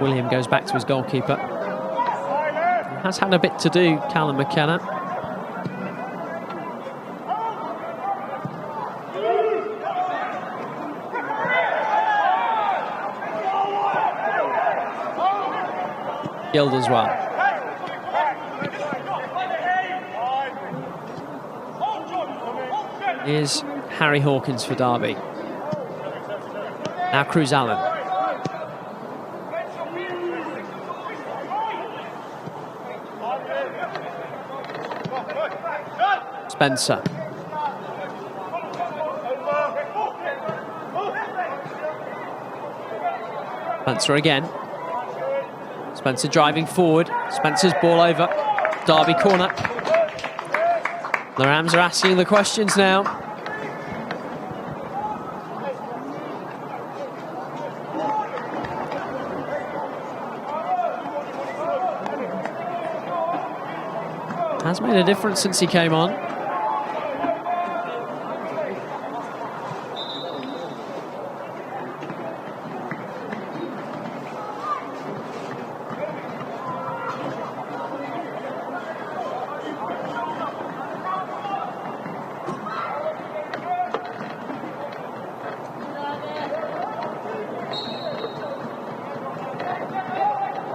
William goes back to his goalkeeper. Has had a bit to do, Callum McKenna. Guild as well. Here's Harry Hawkins for Derby. Now Cruz Allen. Spencer. Spencer again. Spencer driving forward. Spencer's ball over. Derby corner. The Rams are asking the questions now. Has made a difference since he came on.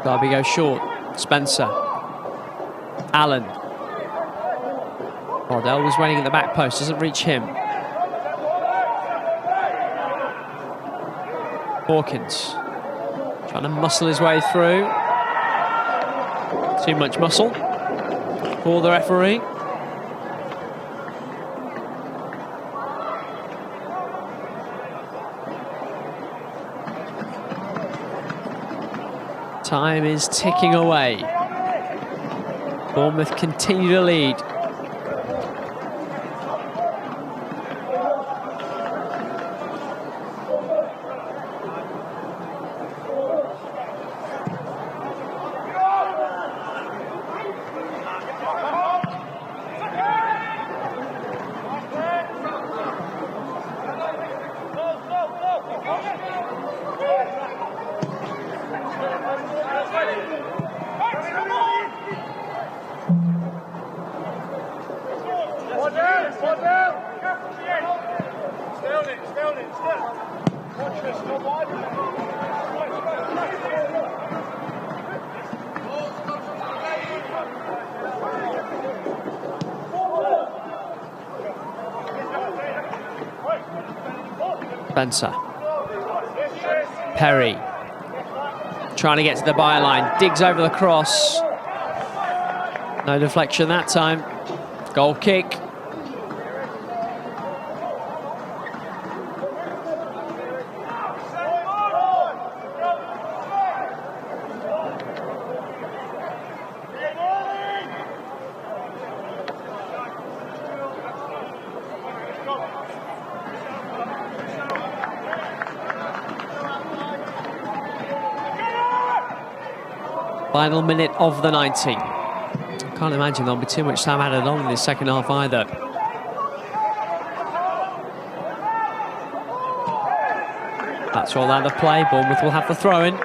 Derby goes short. Spencer. Allen. Bardell was waiting at the back post, doesn't reach him. Hawkins trying to muscle his way through. Too much muscle for the referee. Time is ticking away. Bournemouth continue to lead. Spencer. Perry. Trying to get to the byline. Digs over the cross. No deflection that time. Goal kick. Final minute of the 90. I can't imagine there'll be too much time added on in this second half either. That's all out of play. Bournemouth will have the throw-in.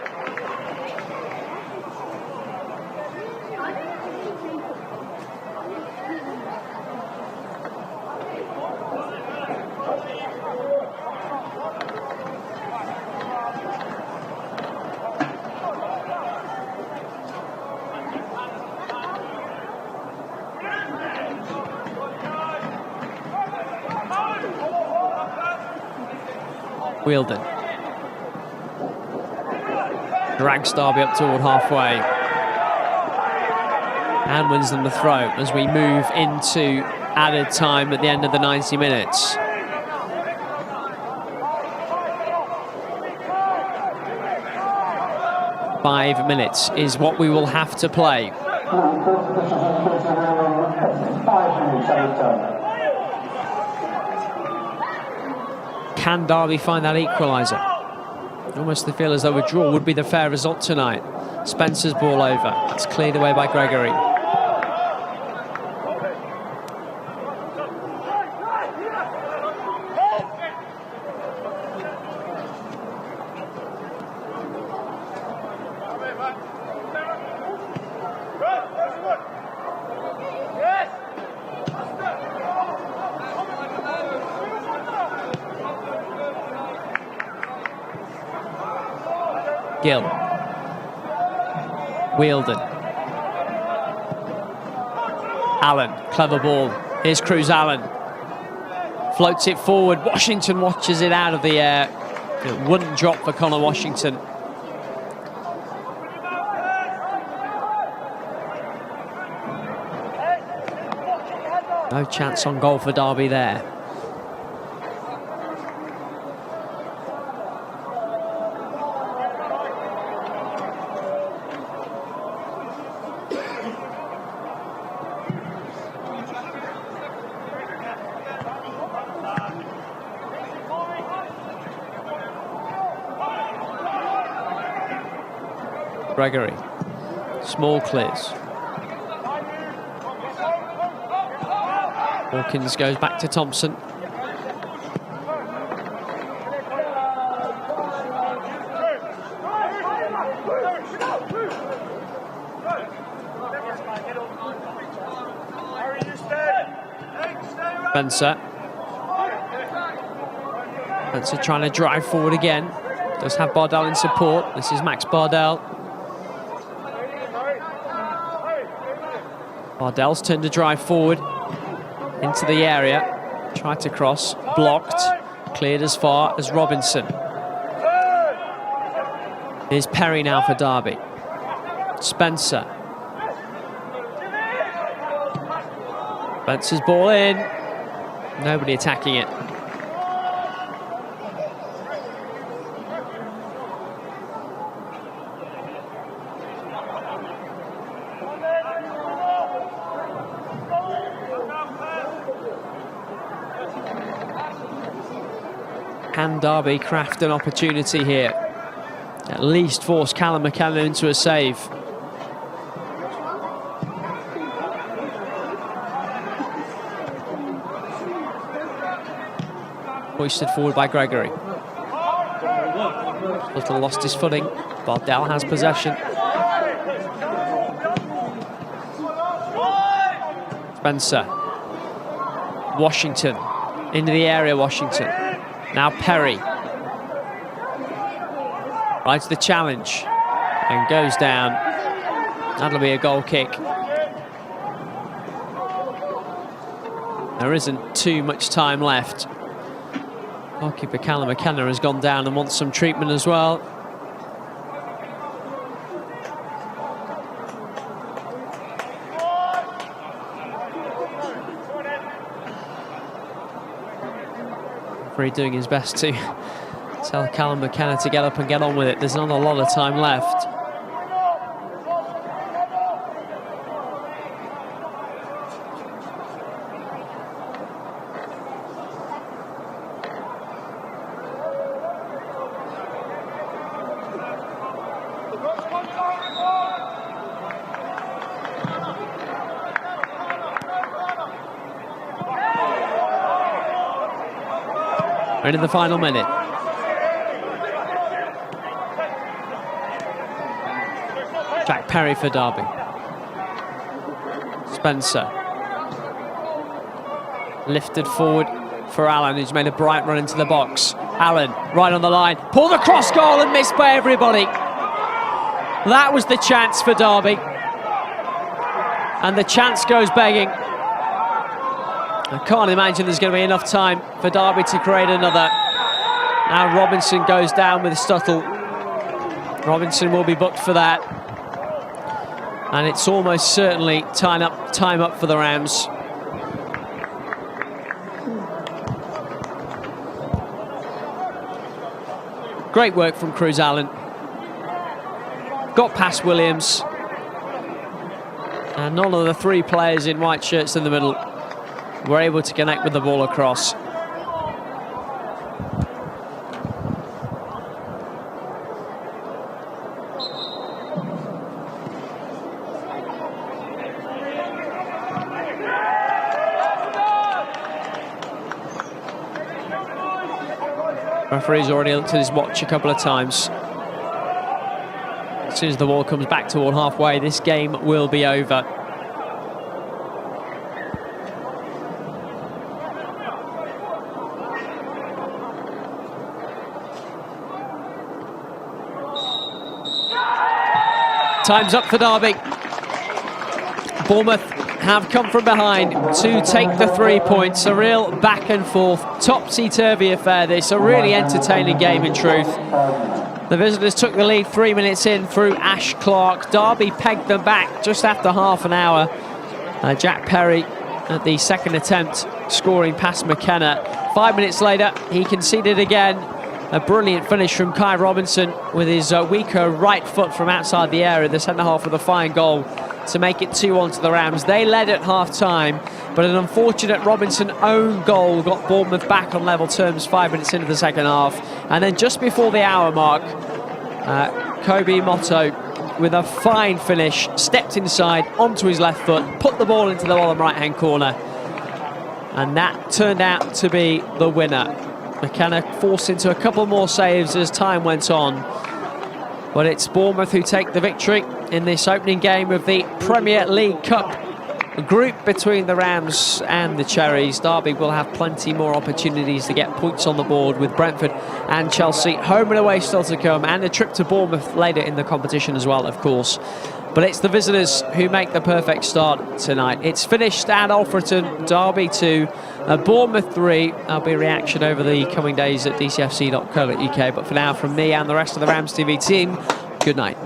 Wheeldon drags Derby up toward halfway and wins them the throw as we move into added time at the end of the 90 minutes. Five minutes is what we will have to play. Can Derby find that equaliser? Almost they feel as though a draw would be the fair result tonight. Spencer's ball over. It's cleared away by Gregory. Gill. Wheeldon. Allen, clever ball. Here's Cruz Allen. Floats it forward. Washington watches it out of the air. It wouldn't drop for Connor Washington. No chance on goal for Derby there. Gregory, small clears. Hawkins goes back to Thompson. Spencer. Spencer trying to drive forward again. Does have Bardell in support. This is Max Bardell. Bardell's turned to drive forward into the area. Tried to cross. Blocked. Cleared as far as Robinson. Here's Perry now for Derby. Spencer. Spencer's ball in. Nobody attacking it. Can Derby craft an opportunity here? At least force Callum McKenna into a save. Hoisted forward by Gregory. Little lost his footing. Bardell has possession. Spencer. Washington. Into the area, Washington. Now Perry. Rides the challenge. And goes down. That'll be a goal kick. There isn't too much time left. Goalkeeper Callum McKenna has gone down and wants some treatment as well. Referee doing his best to tell Callum McKenna to get up and get on with it. There's not a lot of time left. And in the final minute. Jack Perry for Derby. Spencer. Lifted forward for Allen, who's made a bright run into the box. Allen, right on the line. Pulled the cross goal and missed by everybody. That was the chance for Derby. And the chance goes begging. I can't imagine there's going to be enough time for Derby to create another. Now Robinson goes down with Stuttle. Robinson will be booked for that. And it's almost certainly time up for the Rams. Great work from Cruz Allen. Got past Williams. And none of the three players in white shirts in the middle were able to connect with the ball across. Referee's already looked at his watch a couple of times. As soon as the ball comes back toward halfway, this game will be over. Time's up for Derby. Bournemouth have come from behind to take the 3 points. A real back and forth, topsy-turvy affair this. A really entertaining game in truth. The visitors took the lead 3 minutes in through Ash Clark. Derby pegged them back just after half an hour. Jack Perry at the second attempt scoring past McKenna. 5 minutes later, he conceded again. A brilliant finish from Kai Robinson with his weaker right foot from outside the area. The centre half with a fine goal to make it 2-1 to the Rams. They led at half-time, but an unfortunate Robinson own goal got Bournemouth back on level terms 5 minutes into the second half. And then just before the hour mark, Kobe Motto, with a fine finish, stepped inside onto his left foot, put the ball into the bottom right-hand corner. And that turned out to be the winner. McKenna forced into a couple more saves as time went on. But it's Bournemouth who take the victory in this opening game of the Premier League Cup group between the Rams and the Cherries. Derby will have plenty more opportunities to get points on the board with Brentford and Chelsea home and away still to come, and a trip to Bournemouth later in the competition as well, of course. But it's the visitors who make the perfect start tonight. It's finished at Alfreton, Derby 2, Bournemouth 3. There'll be a reaction over the coming days at dcfc.co.uk. But for now, from me and the rest of the RamsTV team, good night.